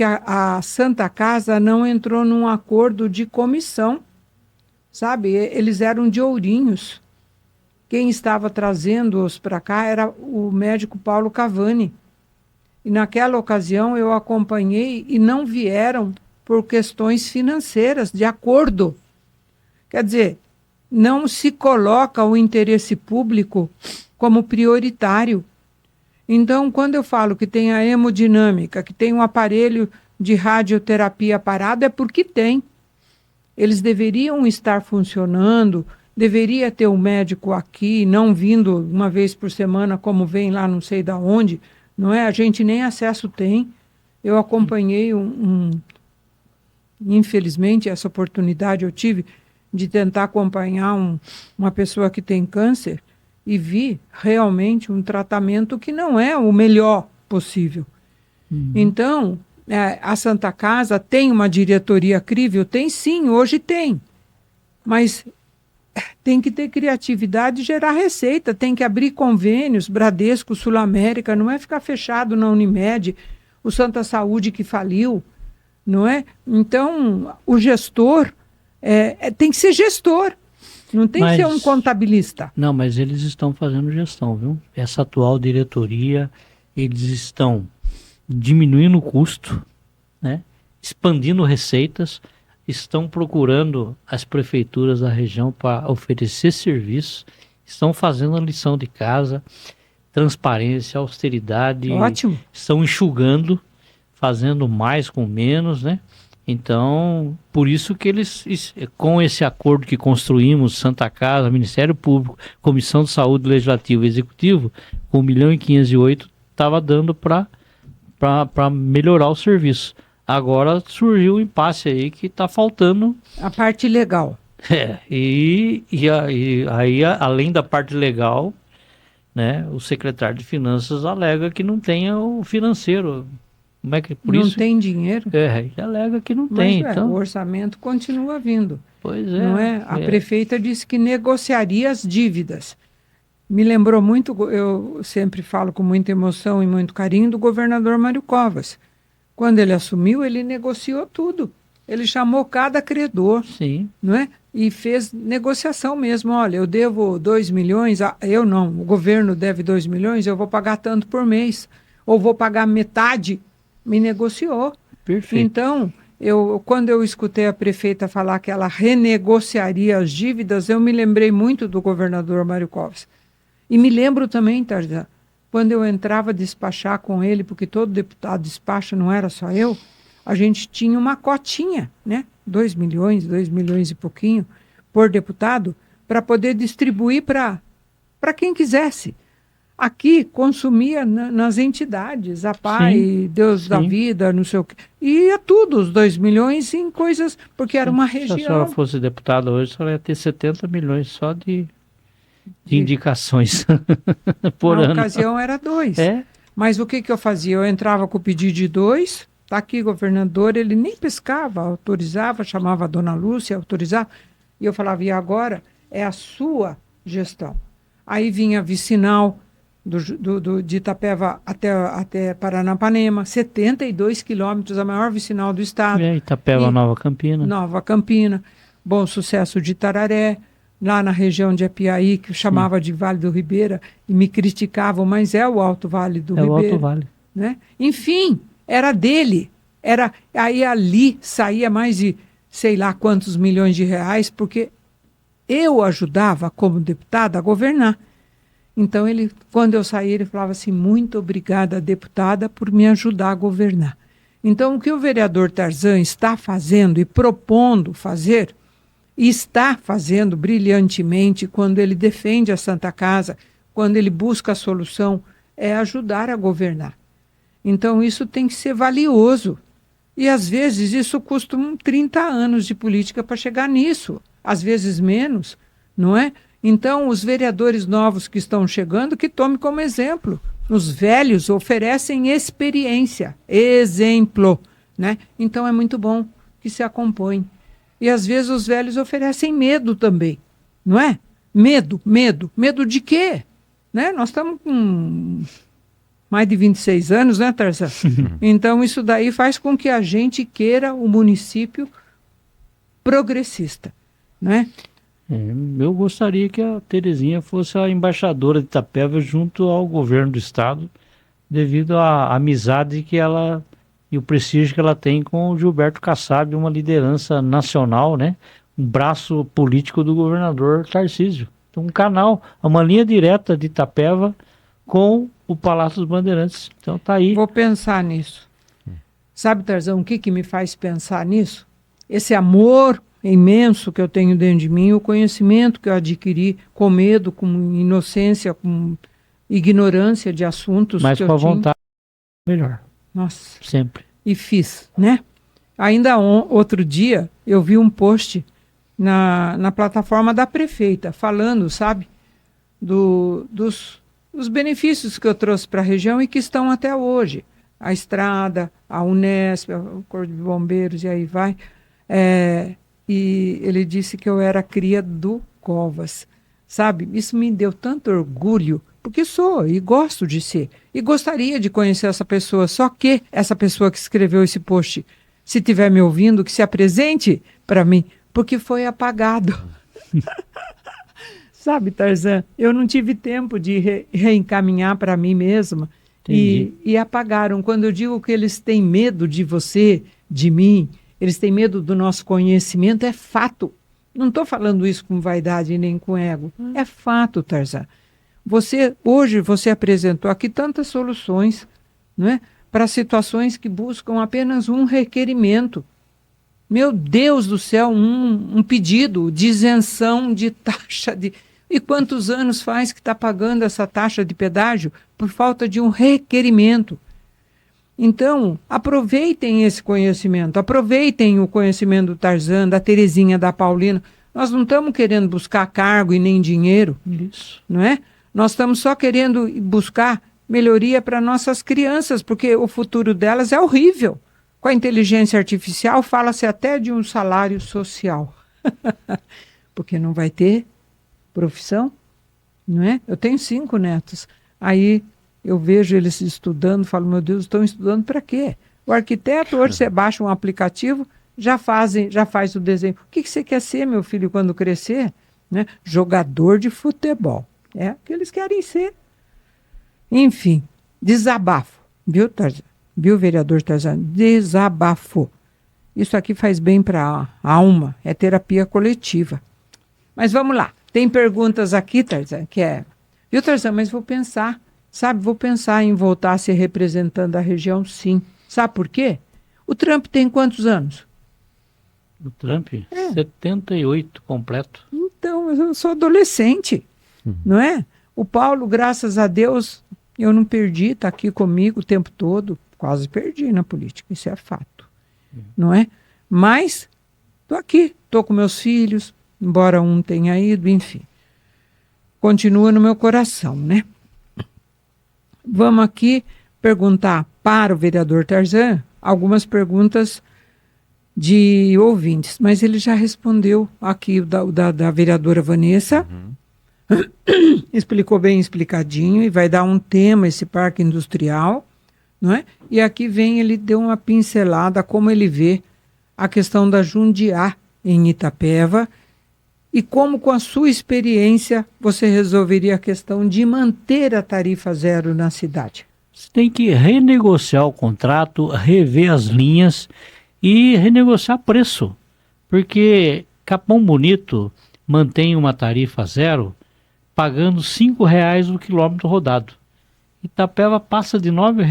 a Santa Casa não entrou num acordo de comissão, sabe? Eles eram de Ourinhos. Quem estava trazendo-os para cá era o médico Paulo Cavani. E naquela ocasião eu acompanhei e não vieram por questões financeiras, de acordo. Quer dizer, não se coloca o interesse público como prioritário. Então, quando eu falo que tem a hemodinâmica, que tem um aparelho de radioterapia parado, é porque tem. Eles deveriam estar funcionando, deveria ter um médico aqui, não vindo uma vez por semana, como vem lá não sei da onde, não é? A gente nem acesso tem. Eu acompanhei infelizmente, essa oportunidade eu tive de tentar acompanhar uma pessoa que tem câncer e vi realmente um tratamento que não é o melhor possível. Então, a Santa Casa tem uma diretoria crível? Tem sim, hoje tem. Mas tem que ter criatividade e gerar receita, tem que abrir convênios, Bradesco, Sul América, não é ficar fechado na Unimed, o Santa Saúde que faliu, não é? Então, o gestor tem que ser gestor, não tem que ser um contabilista. Não, mas eles estão fazendo gestão, viu? Essa atual diretoria, eles estão diminuindo o custo, né? Expandindo receitas, estão procurando as prefeituras da região para oferecer serviços, estão fazendo a lição de casa, transparência, austeridade. Ótimo. Estão enxugando, fazendo mais com menos, né? Então, por isso que eles, com esse acordo que construímos, Santa Casa, Ministério Público, Comissão de Saúde Legislativo e Executivo, com 1.508.000, estava dando para melhorar o serviço. Agora surgiu um impasse aí que está faltando. A parte legal. Aí, além da parte legal, né, o secretário de Finanças alega que não tem o financeiro. Como é que por Não isso? tem dinheiro, Ele alega que não mas tem. o Então, orçamento continua vindo. pois Não é? A prefeita disse que negociaria as dívidas. Me lembrou muito, eu sempre falo com muita emoção e muito carinho, do governador Mário Covas. Quando ele assumiu, ele negociou tudo. Ele chamou cada credor, Sim. não é? E fez negociação mesmo. Olha, eu devo 2 milhões, eu não, o governo deve 2 milhões, eu vou pagar tanto por mês. Ou vou pagar metade. Me negociou. Perfeito. Então, quando eu escutei a prefeita falar que ela renegociaria as dívidas, eu me lembrei muito do governador Mário Covas. E me lembro também, Tarzan, quando eu entrava despachar com ele, porque todo deputado despacha, não era só eu, a gente tinha uma cotinha, né? 2 milhões e pouquinho por deputado, para poder distribuir para quem quisesse. Aqui consumia nas entidades, a PAI, Sim, Deus da sim. Vida, não sei o quê. E ia tudo, os 2 milhões em coisas, porque era uma Se a região. senhora fosse deputada hoje, a senhora ia ter 70 milhões só de indicações por Na ano. ocasião era 2. É? Mas o que eu fazia? Eu entrava com o pedido de 2, tá aqui, governador, ele nem pescava, autorizava, chamava a dona Lúcia, autorizava, e eu falava, e agora é a sua gestão. Aí vinha vicinal de Itapeva até Paranapanema, 72 quilômetros, a maior vicinal do estado. Itapeva, Nova Campina. Nova Campina, Bom Sucesso de Itararé, lá na região de Apiaí, que chamava de Vale do Ribeira, e me criticavam, mas é o Alto Vale do Ribeira. É o Alto Vale. Né? Enfim, era dele. Aí ali saía mais de sei lá quantos milhões de reais, porque eu ajudava como deputada a governar. Então, quando eu saí, ele falava assim, muito obrigada, deputada, por me ajudar a governar. Então, o que o vereador Tarzan está fazendo e propondo fazer, e está fazendo brilhantemente quando ele defende a Santa Casa, quando ele busca a solução, é ajudar a governar. Então, isso tem que ser valioso. E, às vezes, isso custa 30 anos de política para chegar nisso. Às vezes, menos, não é? Então, os vereadores novos que estão chegando, que tomem como exemplo. Os velhos oferecem experiência, exemplo, né? Então, é muito bom que se acompanhe. E, às vezes, os velhos oferecem medo também, não é? Medo. Medo de quê? Né? Nós estamos com mais de 26 anos, né, Tarzan? Então, isso daí faz com que a gente queira o município progressista, né? Eu gostaria que a Terezinha fosse a embaixadora de Itapeva junto ao governo do estado, devido à amizade que ela e o prestígio que ela tem com o Gilberto Kassab, uma liderança nacional, né? Um braço político do governador Tarcísio. Então, um canal, uma linha direta de Itapeva com o Palácio dos Bandeirantes. Então, tá aí. Vou pensar nisso. Sabe, Tarzan, o que me faz pensar nisso? Esse amor imenso que eu tenho dentro de mim, o conhecimento que eu adquiri com medo, com inocência, com ignorância de assuntos mas que eu com a tinha. vontade melhor. Nossa. Sempre. E fiz, né? Ainda outro dia eu vi um post na plataforma da prefeita falando, sabe, dos benefícios que eu trouxe para a região e que estão até hoje. A estrada, a Unesp, o Corpo de Bombeiros e aí vai. E ele disse que eu era cria do Covas, sabe? Isso me deu tanto orgulho, porque sou e gosto de ser. E gostaria de conhecer essa pessoa, só que essa pessoa que escreveu esse post, se estiver me ouvindo, que se apresente para mim, porque foi apagado. Sabe, Tarzan, eu não tive tempo de reencaminhar para mim mesma e apagaram. Quando eu digo que eles têm medo de você, de mim, eles têm medo do nosso conhecimento, é fato. Não estou falando isso com vaidade nem com ego. É fato, Tarzan. Hoje você apresentou aqui tantas soluções, não é? Para situações que buscam apenas um requerimento. Meu Deus do céu, um pedido de isenção de taxa de... E quantos anos faz que está pagando essa taxa de pedágio por falta de um requerimento? Então, aproveitem esse conhecimento, aproveitem o conhecimento do Tarzan, da Terezinha, da Paulina. Nós não estamos querendo buscar cargo e nem dinheiro, Isso. não é? Nós estamos só querendo buscar melhoria para nossas crianças, porque o futuro delas é horrível. Com a inteligência artificial, fala-se até de um salário social. Porque não vai ter profissão, não é? Eu tenho 5 netos. Aí eu vejo eles estudando, falo, meu Deus, estão estudando para quê? O arquiteto, hoje você baixa um aplicativo, já faz o desenho. O que você quer ser, meu filho, quando crescer? Né? Jogador de futebol. É o que eles querem ser. Enfim, desabafo. Viu, Tarzan? Viu, vereador Tarzan? Desabafo. Isso aqui faz bem para a alma. É terapia coletiva. Mas vamos lá. Tem perguntas aqui, Tarzan, que é... Viu, Tarzan? Mas vou pensar. Sabe, vou pensar em voltar a ser representante da região, sim. Sabe por quê? O Trump tem quantos anos? O Trump? 78 completo. Então, eu sou adolescente, não é? O Paulo, graças a Deus, eu não perdi, está aqui comigo o tempo todo. Quase perdi na política, isso é fato, não é? Mas estou aqui, estou com meus filhos, embora um tenha ido, enfim. Continua no meu coração, né? Vamos aqui perguntar para o vereador Tarzan algumas perguntas de ouvintes, mas ele já respondeu aqui da vereadora Vanessa, explicou bem explicadinho e vai dar um tema esse parque industrial, não é? E aqui ele deu uma pincelada como ele vê a questão da Jundiá em Itapeva e como com a sua experiência você resolveria a questão de manter a tarifa zero na cidade. Você tem que renegociar o contrato, rever as linhas e renegociar preço, porque Capão Bonito mantém uma tarifa zero pagando R$ 5 o quilômetro rodado. Itapeva passa de R$ 9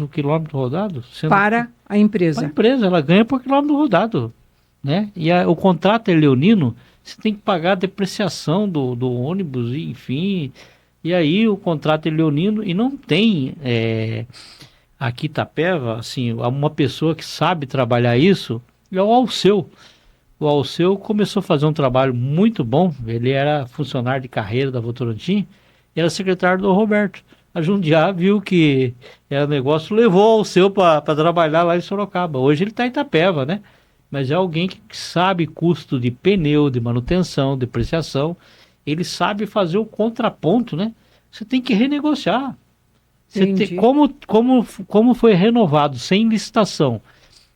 o quilômetro rodado. Para a empresa. Para a empresa, ela ganha por quilômetro rodado. Né? E o contrato é leonino, você tem que pagar a depreciação do ônibus, enfim. E aí o contrato é leonino e não tem aqui Itapeva, assim, uma pessoa que sabe trabalhar isso, é o Alceu. O Alceu começou a fazer um trabalho muito bom, ele era funcionário de carreira da Votorantim, era secretário do Roberto. A Jundiá viu que era negócio, levou o Alceu para trabalhar lá em Sorocaba. Hoje ele está em Itapeva, né? Mas é alguém que sabe custo de pneu, de manutenção, depreciação. Ele sabe fazer o contraponto, né? Você tem que renegociar. Como foi renovado sem licitação,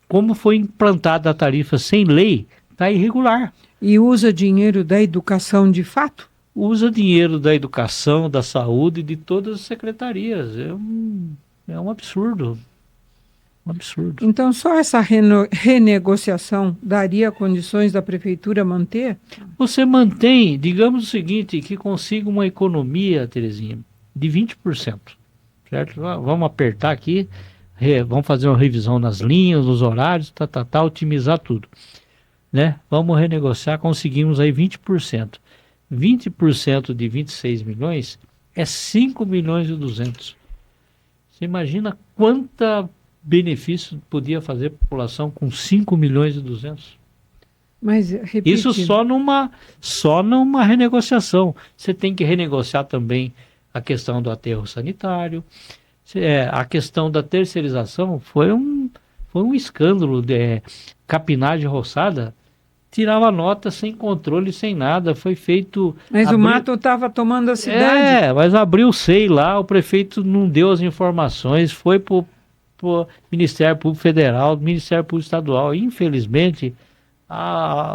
como foi implantada a tarifa sem lei, está irregular. E usa dinheiro da educação de fato? Usa dinheiro da educação, da saúde, de todas as secretarias. É um absurdo. Um absurdo. Então, só essa renegociação daria condições da prefeitura manter? Você mantém, digamos o seguinte, que consiga uma economia, Terezinha, de 20%. Certo? Vamos apertar aqui, vamos fazer uma revisão nas linhas, nos horários, otimizar tudo. Né? Vamos renegociar, conseguimos aí 20%. 20% de 26 milhões é 5 milhões e 200. Você imagina quanta benefício podia fazer a população com 5 milhões e 200? Mas, repetindo, isso só numa renegociação. Você tem que renegociar também a questão do aterro sanitário. A questão da terceirização foi um escândalo de capinagem roçada. Tirava nota sem controle, sem nada, foi feito... Mas o mato estava tomando a cidade. Mas abriu o SEI lá, o prefeito não deu as informações, foi para o Ministério Público Federal, Ministério Público Estadual. Infelizmente,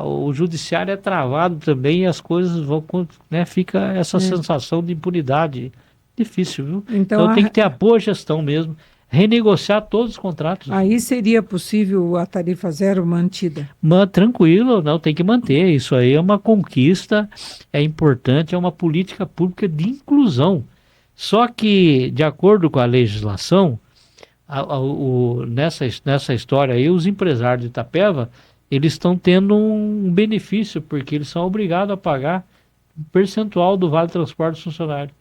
o judiciário é travado também e as coisas vão... Né, fica essa sensação de impunidade. Difícil, viu? Então tem que ter a boa gestão mesmo. Renegociar todos os contratos. Aí seria possível a tarifa zero mantida? Tranquilo, não, tem que manter. Isso aí é uma conquista, é importante, é uma política pública de inclusão. Só que, de acordo com a legislação, nessa história aí, os empresários de Itapeva, eles estão tendo um benefício, porque eles são obrigados a pagar um percentual do Vale Transporte dos funcionários.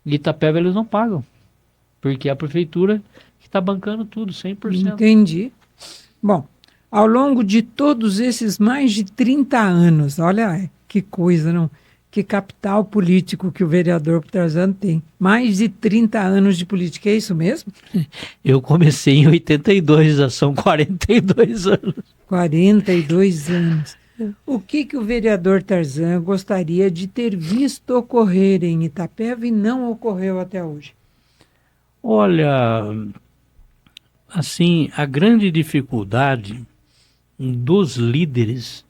Em Itapeva eles não pagam. Porque a prefeitura que está bancando tudo, 100%. Entendi. Bom, ao longo de todos esses mais de 30 anos, olha que coisa, não? Que capital político que o vereador Tarzan tem. Mais de 30 anos de política, é isso mesmo? Eu comecei em 82, já são 42 anos. 42 anos. O que o vereador Tarzan gostaria de ter visto ocorrer em Itapeva e não ocorreu até hoje? Olha, assim, a grande dificuldade dos líderes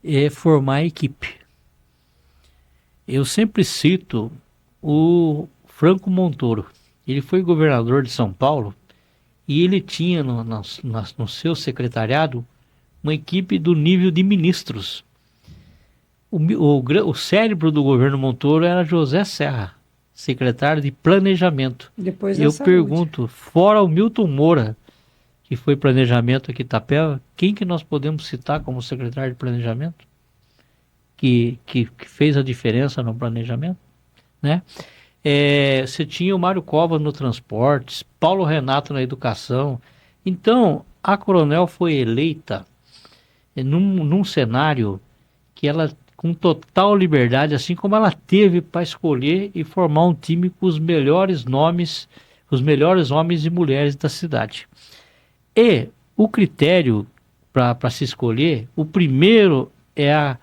é formar a equipe. Eu sempre cito o Franco Montoro. Ele foi governador de São Paulo e ele tinha no seu secretariado uma equipe do nível de ministros. O cérebro do governo Montoro era José Serra, secretário de Planejamento. Depois eu pergunto, fora o Milton Moura, que foi planejamento aqui em Itapeva, quem que nós podemos citar como secretário de Planejamento? Que fez a diferença no planejamento, né? Você tinha o Mário Covas no transportes, Paulo Renato na educação. Então, a Coronel foi eleita num cenário que ela, com total liberdade, assim como ela teve para escolher e formar um time com os melhores nomes, os melhores homens e mulheres da cidade. E o critério para se escolher, o primeiro é a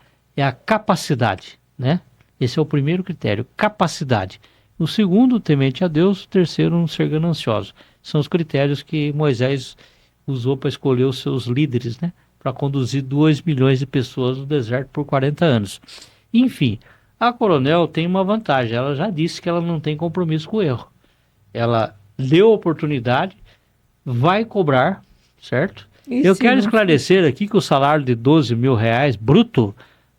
capacidade, né? Esse é o primeiro critério, capacidade. O segundo, temente a Deus. O terceiro, não ser ganancioso. São os critérios que Moisés usou para escolher os seus líderes, né? Para conduzir 2 milhões de pessoas no deserto por 40 anos. Enfim, a Coronel tem uma vantagem. Ela já disse que ela não tem compromisso com o erro. Ela deu a oportunidade, vai cobrar, certo? Eu quero esclarecer aqui que o salário de 12 mil reais bruto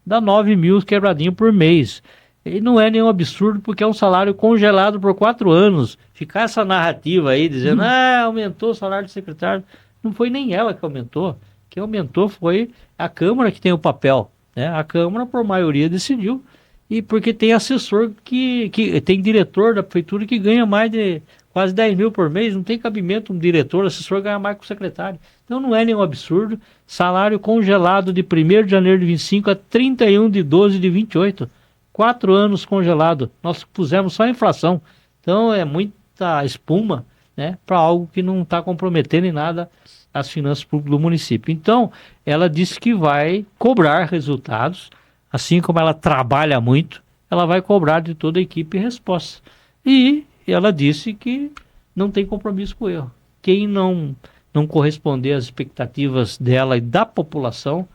dá 9 mil quebradinho por mês. E não é nenhum absurdo, porque é um salário congelado por 4 anos. Ficar essa narrativa aí dizendo, aumentou o salário de secretário. Não foi nem ela que aumentou. Quem aumentou foi a Câmara, que tem o papel, né? A Câmara, por maioria, decidiu. E porque tem assessor que tem diretor da prefeitura que ganha mais de quase 10 mil por mês. Não tem cabimento um diretor, assessor ganhar mais que o secretário. Então não é nenhum absurdo. Salário congelado de 1º de janeiro de 25 a 31 de 12 de 28. 4 anos congelado. Nós pusemos só a inflação. Então é muita espuma, né, para algo que não está comprometendo em nada as finanças públicas do município. Então, ela disse que vai cobrar resultados, assim como ela trabalha muito, ela vai cobrar de toda a equipe resposta. E ela disse que não tem compromisso com o erro. Quem não corresponder às expectativas dela e da população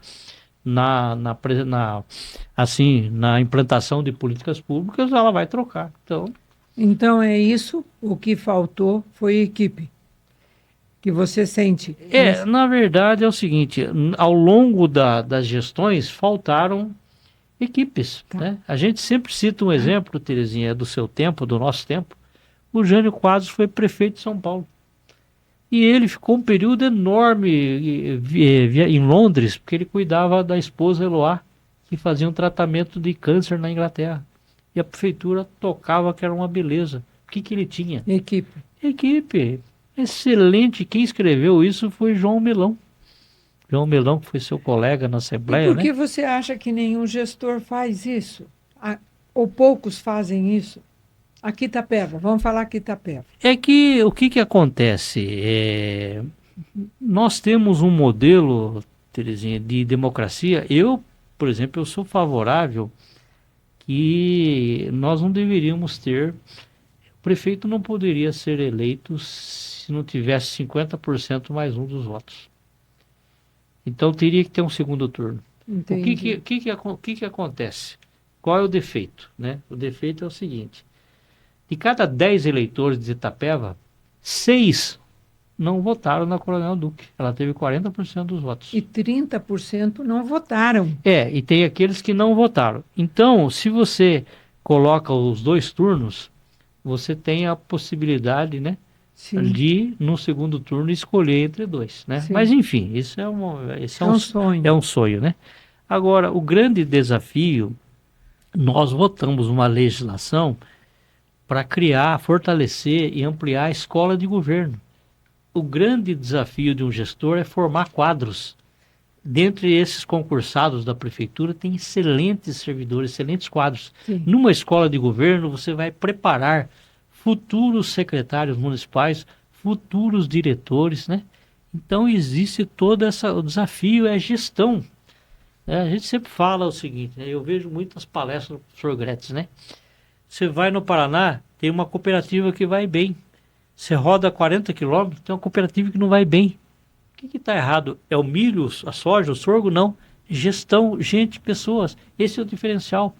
na implantação de políticas públicas, ela vai trocar. Então é isso, o que faltou foi equipe, que você sente? Na verdade é o seguinte, ao longo das gestões faltaram equipes, né? A gente sempre cita um exemplo, Terezinha, do seu tempo, do nosso tempo. O Jânio Quadros foi prefeito de São Paulo. E ele ficou um período enorme em Londres, porque ele cuidava da esposa Eloá, que fazia um tratamento de câncer na Inglaterra. E a prefeitura tocava que era uma beleza. O que ele tinha? Equipe. Excelente. Quem escreveu isso foi João Melão. João Melão, que foi seu colega na Assembleia. E por que você acha que nenhum gestor faz isso? Ou poucos fazem isso? Aqui Itapeva, vamos falar aqui Itapeva. É que o que acontece? Nós temos um modelo, Terezinha, de democracia. Eu, por exemplo, eu sou favorável que nós não deveríamos ter... O prefeito não poderia ser eleito se não tivesse 50% mais um dos votos. Então teria que ter um segundo turno. Entendi. O que acontece? Qual é o defeito, né? O defeito é o seguinte: de cada 10 eleitores de Itapeva, 6 não votaram na Coronel Duque. Ela teve 40% dos votos. E 30% não votaram. E tem aqueles que não votaram. Então, se você coloca os 2 turnos, você tem a possibilidade, né, de, no segundo turno, escolher entre 2, né? Sim. Mas, enfim, isso é um sonho. É um sonho, né? Agora, o grande desafio, nós votamos uma legislação para criar, fortalecer e ampliar a escola de governo. o grande desafio de um gestor é formar quadros. Dentre esses concursados da prefeitura, tem excelentes servidores, excelentes quadros. Sim. Numa escola de governo, você vai preparar futuros secretários municipais, futuros diretores, né? Então, existe o desafio é gestão. A gente sempre fala o seguinte, né? Eu vejo muitas palestras do professor Gretz, né? Você vai no Paraná, tem uma cooperativa que vai bem. Você roda 40 quilômetros, tem uma cooperativa que não vai bem. O que está errado? É o milho, a soja, o sorgo? Não. Gestão, gente, pessoas. Esse é o diferencial.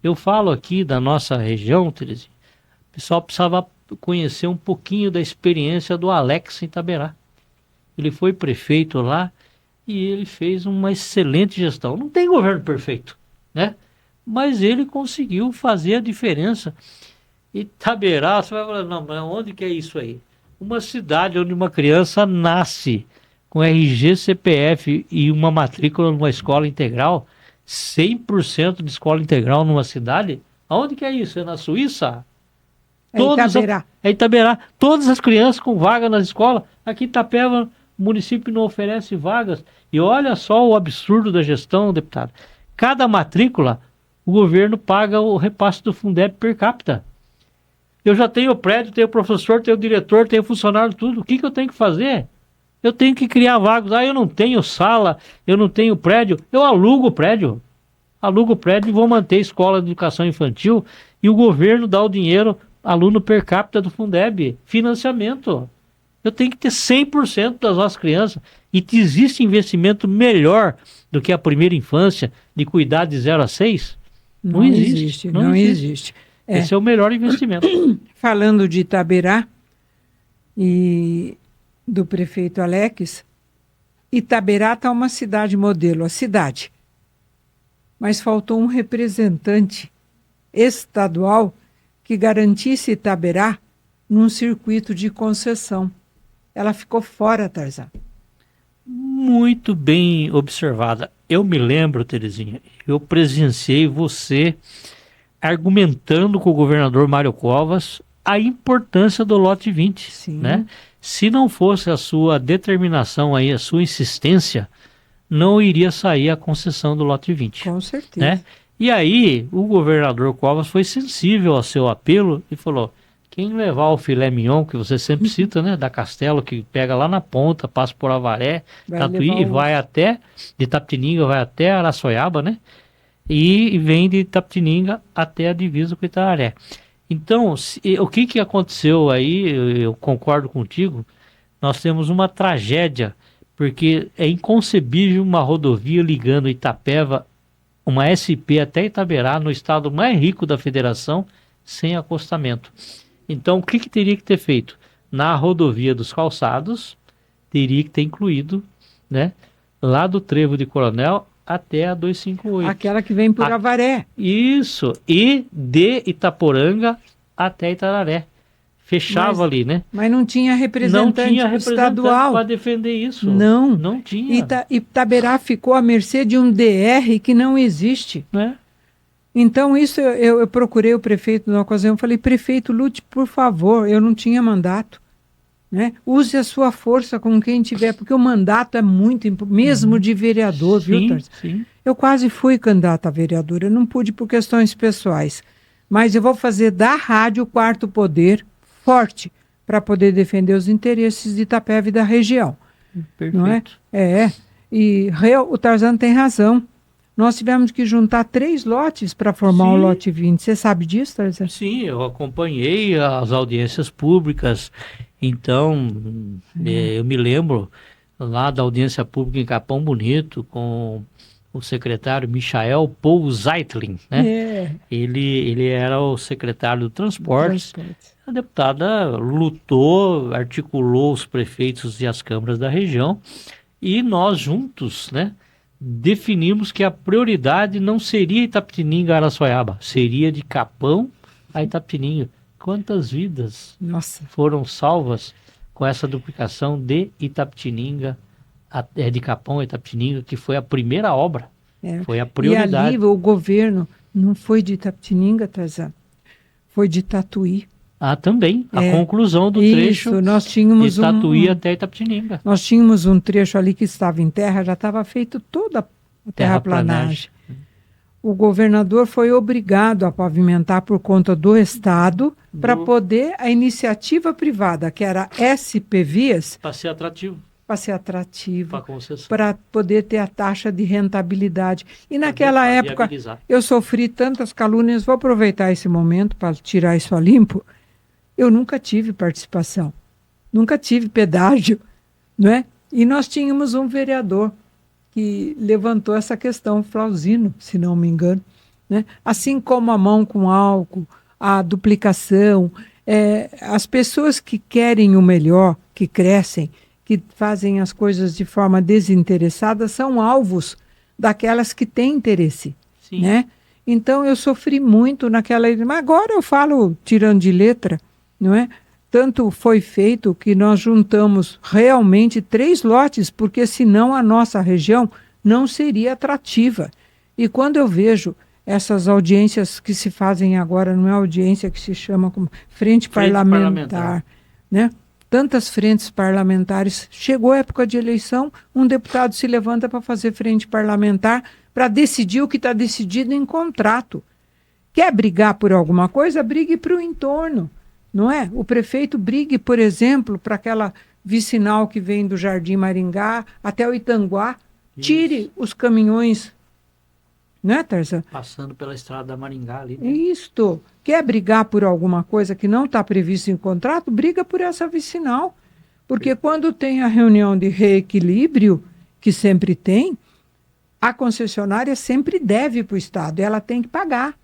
Eu falo aqui da nossa região, Terezinha, o pessoal precisava conhecer um pouquinho da experiência do Alex em Itaberá. Ele foi prefeito lá e ele fez uma excelente gestão. Não tem governo perfeito, né? Mas ele conseguiu fazer a diferença. Itaberá, você vai falar, não, mas onde que é isso aí? Uma cidade onde uma criança nasce com RG, CPF e uma matrícula numa escola integral, 100% de escola integral numa cidade, aonde que é isso? É na Suíça? É Itaberá. É Itaberá. Todas as crianças com vaga nas escolas. Aqui em Itapeva, o município não oferece vagas. E olha só o absurdo da gestão, deputado. Cada matrícula, o governo paga o repasse do Fundeb per capita. Eu já tenho o prédio, tenho o professor, tenho o diretor, tenho o funcionário, tudo. O que eu tenho que fazer? Eu tenho que criar vagas. Eu não tenho sala, eu não tenho prédio. Eu alugo o prédio. Alugo o prédio e vou manter a escola de educação infantil e o governo dá o dinheiro, aluno per capita do Fundeb, financiamento. Eu tenho que ter 100% das nossas crianças. E existe investimento melhor do que a primeira infância, de cuidar de 0 a 6? Não existe. Não existe. Esse é o melhor investimento. Falando de Itaberá e do prefeito Alex, Itaberá está uma cidade modelo, a cidade. Mas faltou um representante estadual que garantisse Itaberá num circuito de concessão. Ela ficou fora, Tarzan. Muito bem observada. Eu me lembro, Terezinha, eu presenciei você argumentando com o governador Mário Covas a importância do lote 20, Sim. Né? Se não fosse a sua determinação aí, a sua insistência, não iria sair a concessão do lote 20. Com certeza. Né? E aí, o governador Covas foi sensível ao seu apelo e falou, quem levar o filé mignon, que você sempre cita, né, da Castelo, que pega lá na ponta, passa por Avaré, Tatuí, e vai até, de Itapetininga, vai até Araçoiaba, né? E vem de Itapetininga até a divisa com Itararé. Então, o que aconteceu aí, eu concordo contigo, nós temos uma tragédia, porque é inconcebível uma rodovia ligando Itapeva, uma SP até Itaberá, no estado mais rico da federação, sem acostamento. Então, o que teria que ter feito? Na rodovia dos Calçados, teria que ter incluído, né, lá do Trevo de Coronel até a 258. Aquela que vem por Avaré. Isso, e de Itaporanga até Itararé. Fechava ali, né? Mas não tinha representante estadual para defender isso. Não tinha. Itaberá ficou à mercê de um DR que não existe. Então, isso eu procurei o prefeito na ocasião, falei, prefeito, lute, por favor, eu não tinha mandato. Né? Use a sua força com quem tiver, porque o mandato é muito importante, mesmo de vereador, viu, Tarzan? Sim. Eu quase fui candidata a vereadora, eu não pude por questões pessoais, mas eu vou fazer da rádio o quarto poder forte para poder defender os interesses de Itapeva e da região. Perfeito. Não é? E o Tarzan tem razão. Nós tivemos que juntar 3 lotes para formar o lote 20. Você sabe disso, Tarzan? Sim, eu acompanhei as audiências públicas. Então, eu me lembro lá da audiência pública em Capão Bonito com o secretário Michael Paul Zeitlin, né? Ele era o secretário do Transportes. A deputada lutou, articulou os prefeitos e as câmaras da região e nós juntos, né, definimos que a prioridade não seria Itapetininga a Araçoiaba, seria de Capão a Itapetininga. Quantas vidas foram salvas com essa duplicação de Itapetininga, de Capão a Itapetininga, que foi a primeira obra, foi a prioridade. E ali o governo não foi de Itapetininga, Tarzan, foi de Tatuí. Também. A É, conclusão do isso, trecho nós de tínhamos Tatuí até Itapetininga. nós tínhamos um trecho ali que estava em terra, já estava feito toda a terraplanagem. O governador foi obrigado a pavimentar por conta do Estado para poder a iniciativa privada, que era SP Vias, Para ser atrativo. para ser atrativa, Para concessão. para poder ter a taxa de rentabilidade. E naquela Pra época viabilizar. eu sofri tantas calúnias, vou aproveitar esse momento para tirar isso a limpo. Eu nunca tive participação, nunca tive pedágio, não é? E nós tínhamos um vereador que levantou essa questão, Flauzino, se não me engano, né? Assim como a mão com álcool, a duplicação, as pessoas que querem o melhor, que crescem, que fazem as coisas de forma desinteressada, são alvos daquelas que têm interesse, Sim. né? Então eu sofri muito naquela... Mas agora eu falo tirando de letra, não é? Tanto foi feito que nós juntamos realmente 3 lotes, porque senão a nossa região não seria atrativa. E quando eu vejo essas audiências que se fazem agora, não é audiência que se chama como frente parlamentar, né? Tantas frentes parlamentares, chegou a época de eleição, um deputado se levanta para fazer frente parlamentar para decidir o que está decidido em contrato. Quer brigar por alguma coisa? Brigue para o entorno. Não é? O prefeito brigue, por exemplo, para aquela vicinal que vem do Jardim Maringá até o Itanguá, tire os caminhões, né, Tarzan? Passando pela estrada da Maringá ali. Né? Isto. Quer brigar por alguma coisa que não está previsto em contrato? Briga por essa vicinal. Porque quando tem a reunião de reequilíbrio, que sempre tem, a concessionária sempre deve para o Estado, e ela tem que pagar.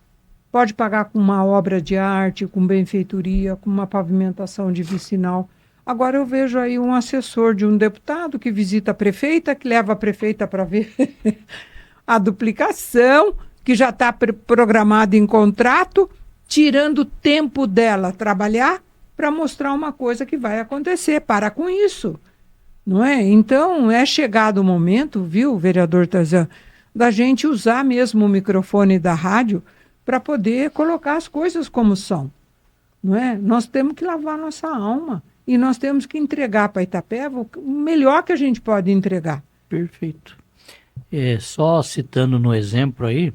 Pode pagar com uma obra de arte, com benfeitoria, com uma pavimentação de vicinal. Agora eu vejo aí um assessor de um deputado que visita a prefeita, que leva a prefeita para ver a duplicação, que já está programada em contrato, tirando o tempo dela trabalhar para mostrar uma coisa que vai acontecer. Para com isso, não é? Então, é chegado o momento, viu, vereador Tarzan, da gente usar mesmo o microfone da rádio para poder colocar as coisas como são, não é? Nós temos que lavar nossa alma e nós temos que entregar para Itapeva o melhor que a gente pode entregar. Perfeito. Só citando no exemplo aí,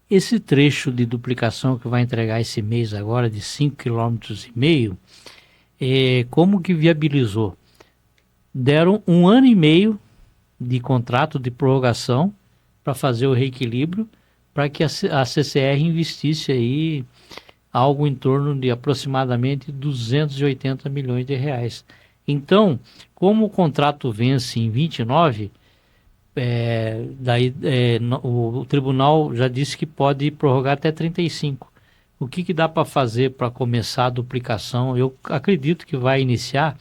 esse trecho de duplicação que vai entregar esse mês agora de 5,5 km, como que viabilizou? Deram 1 ano e meio de contrato de prorrogação para fazer o reequilíbrio, para que a CCR investisse aí algo em torno de aproximadamente 280 milhões de reais. Então, como o contrato vence em 29, o tribunal já disse que pode prorrogar até 35. O que dá para fazer para começar a duplicação? Eu acredito que vai iniciar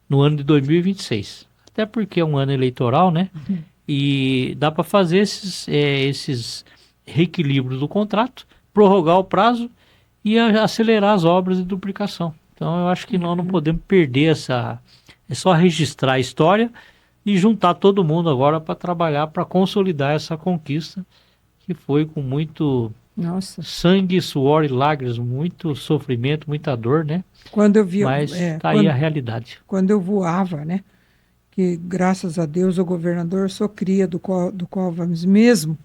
no ano de 2026. Até porque é um ano eleitoral, né? Uhum. E dá para fazer esses reequilíbrios do contrato, prorrogar o prazo e acelerar as obras de duplicação. Então eu acho que nós não podemos perder essa... É só registrar a história e juntar todo mundo agora para trabalhar, para consolidar essa conquista que foi com muito sangue, suor e lágrimas, muito sofrimento, muita dor, né? Quando eu vi, mas está aí a realidade. Quando eu voava, né? Que graças a Deus o governador, sou cria do Cóvames mesmo.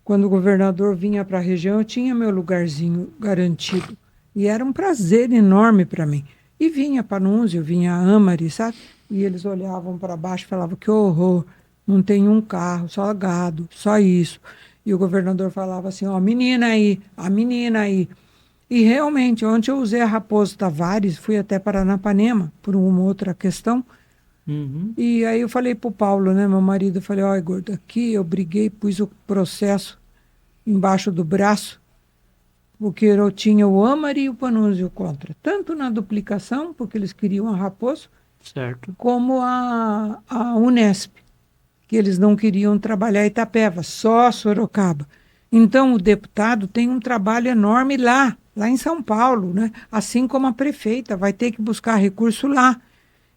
Quando o governador vinha para a região, eu tinha meu lugarzinho garantido. E era um prazer enorme para mim. E vinha Panunzio, vinha Amari, sabe? E eles olhavam para baixo e falavam, que horror, não tem um carro, só gado, só isso. E o governador falava assim, ó, a menina aí. E realmente, ontem eu usei a Raposo Tavares, fui até Paranapanema, por uma outra questão. Uhum. E aí eu falei pro Paulo, né, meu marido, eu falei, ó, gordo, aqui eu briguei, pus o processo embaixo do braço, porque eu tinha o Amari e o Panunzio contra, tanto na duplicação, porque eles queriam a Raposo, certo, como a Unesp, que eles não queriam trabalhar Itapeva, só Sorocaba. Então o deputado tem um trabalho enorme lá em São Paulo, né? Assim como a prefeita vai ter que buscar recurso lá.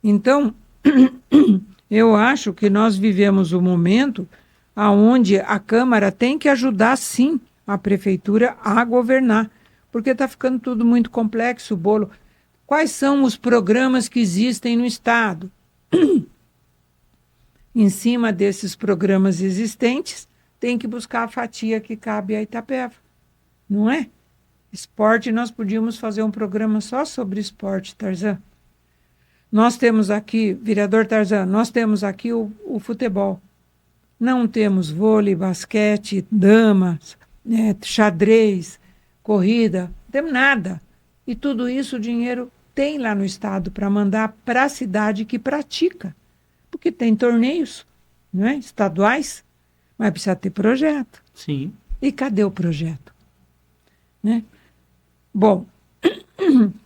Então, eu acho que nós vivemos um momento onde a Câmara tem que ajudar, sim, a prefeitura a governar. porque está ficando tudo muito complexo o bolo. Quais são os programas que existem no Estado? Em cima desses programas existentes, tem que buscar a fatia que cabe a Itapeva, não é? Esporte, nós podíamos fazer um programa só sobre esporte, Tarzan. Nós temos aqui, vereador Tarzan, nós temos aqui o futebol. Não temos vôlei, basquete, damas, xadrez, corrida, não temos nada. E tudo isso o dinheiro tem lá no Estado para mandar para a cidade que pratica. Porque tem torneios, não é? Estaduais, mas precisa ter projeto. Sim. E cadê o projeto? Né? Bom,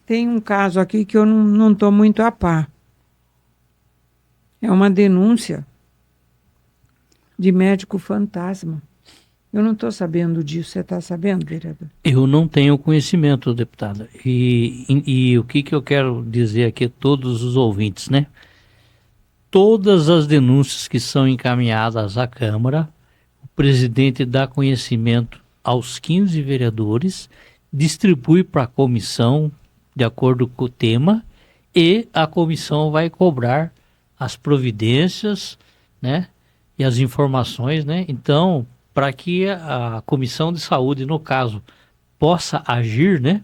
tem um caso aqui que eu não estou muito a par. É uma denúncia de médico fantasma. Eu não estou sabendo disso. Você está sabendo, vereador? Eu não tenho conhecimento, deputada. E o que eu quero dizer aqui a todos os ouvintes, né? Todas as denúncias que são encaminhadas à Câmara, o presidente dá conhecimento aos 15 vereadores, distribui para a comissão de acordo com o tema e a comissão vai cobrar as providências, né, e as informações, né? Então, para que a comissão de saúde, no caso, possa agir, né,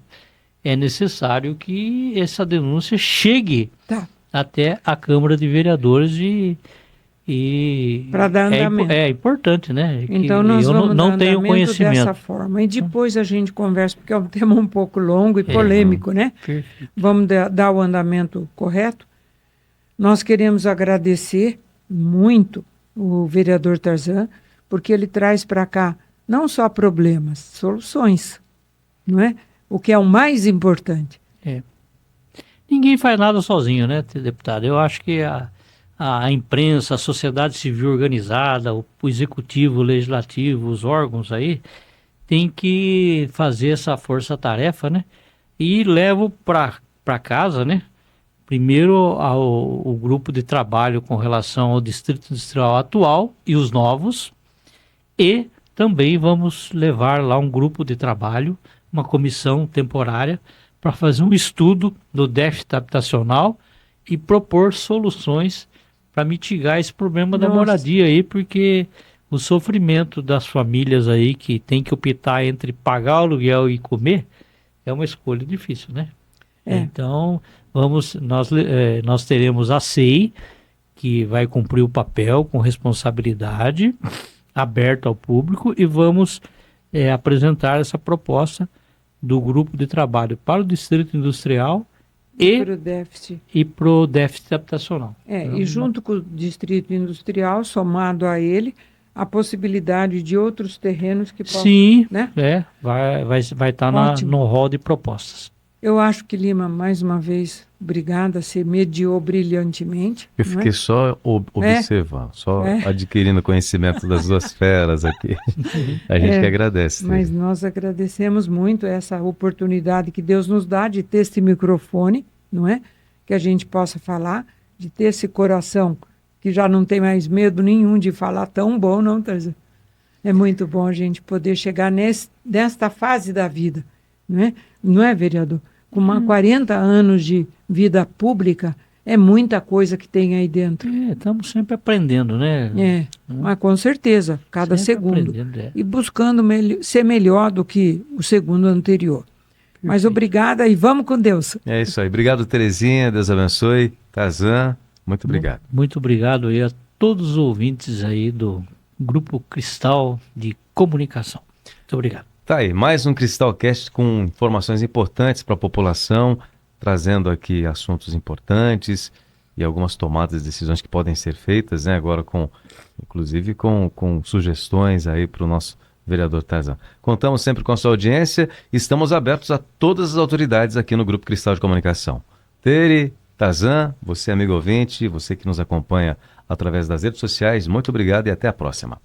é necessário que essa denúncia chegue até a Câmara de Vereadores e para dar andamento. É importante, né? Então nós vamos não dar tenho andamento conhecimento dessa forma. E depois a gente conversa, porque é um tema um pouco longo e polêmico, né? Perfeito. Vamos dar o andamento correto. Nós queremos agradecer muito o vereador Tarzan, porque ele traz para cá não só problemas, soluções, não é? O que é o mais importante. Ninguém faz nada sozinho, né, deputado? Eu acho que a imprensa, a sociedade civil organizada, o executivo, o legislativo, os órgãos aí, tem que fazer essa força-tarefa, né? E levo para casa, né? Primeiro o grupo de trabalho com relação ao Distrito Industrial atual e os novos, e também vamos levar lá um grupo de trabalho, uma comissão temporária, para fazer um estudo do déficit habitacional e propor soluções para mitigar esse problema da moradia aí, porque o sofrimento das famílias aí que tem que optar entre pagar o aluguel e comer é uma escolha difícil, né? Então, nós teremos a SEI, que vai cumprir o papel com responsabilidade, aberto ao público, e vamos apresentar essa proposta do grupo de trabalho para o Distrito Industrial e para o déficit habitacional. E junto com o Distrito Industrial, somado a ele, a possibilidade de outros terrenos que possam... Sim, né? Vai estar no rol de propostas. Eu acho que, Lima, mais uma vez, obrigada, você mediou brilhantemente. Eu fiquei só observando, adquirindo conhecimento das duas feras aqui. A gente que agradece. Mas nós agradecemos muito essa oportunidade que Deus nos dá de ter esse microfone, não é? Que a gente possa falar, de ter esse coração que já não tem mais medo nenhum de falar tão bom, não, Tarzan? É muito bom a gente poder chegar nesta fase da vida, não é? Não é, vereador? Com 40 anos de vida pública, é muita coisa que tem aí dentro. Estamos sempre aprendendo, né? Mas com certeza, cada segundo. Aprendendo. E buscando ser melhor do que o segundo anterior. Perfeito. Mas obrigada e vamos com Deus. É isso aí. Obrigado, Terezinha. Deus abençoe. Tarzan, muito obrigado. Muito obrigado aí a todos os ouvintes aí do Grupo Cristal de Comunicação. Muito obrigado. Tá aí, mais um Cristalcast com informações importantes para a população, trazendo aqui assuntos importantes e algumas tomadas de decisões que podem ser feitas, né? Agora inclusive com sugestões aí para o nosso vereador Tarzan. Contamos sempre com a sua audiência e estamos abertos a todas as autoridades aqui no Grupo Cristal de Comunicação. Tere, Tarzan, você amigo ouvinte, você que nos acompanha através das redes sociais, muito obrigado e até a próxima.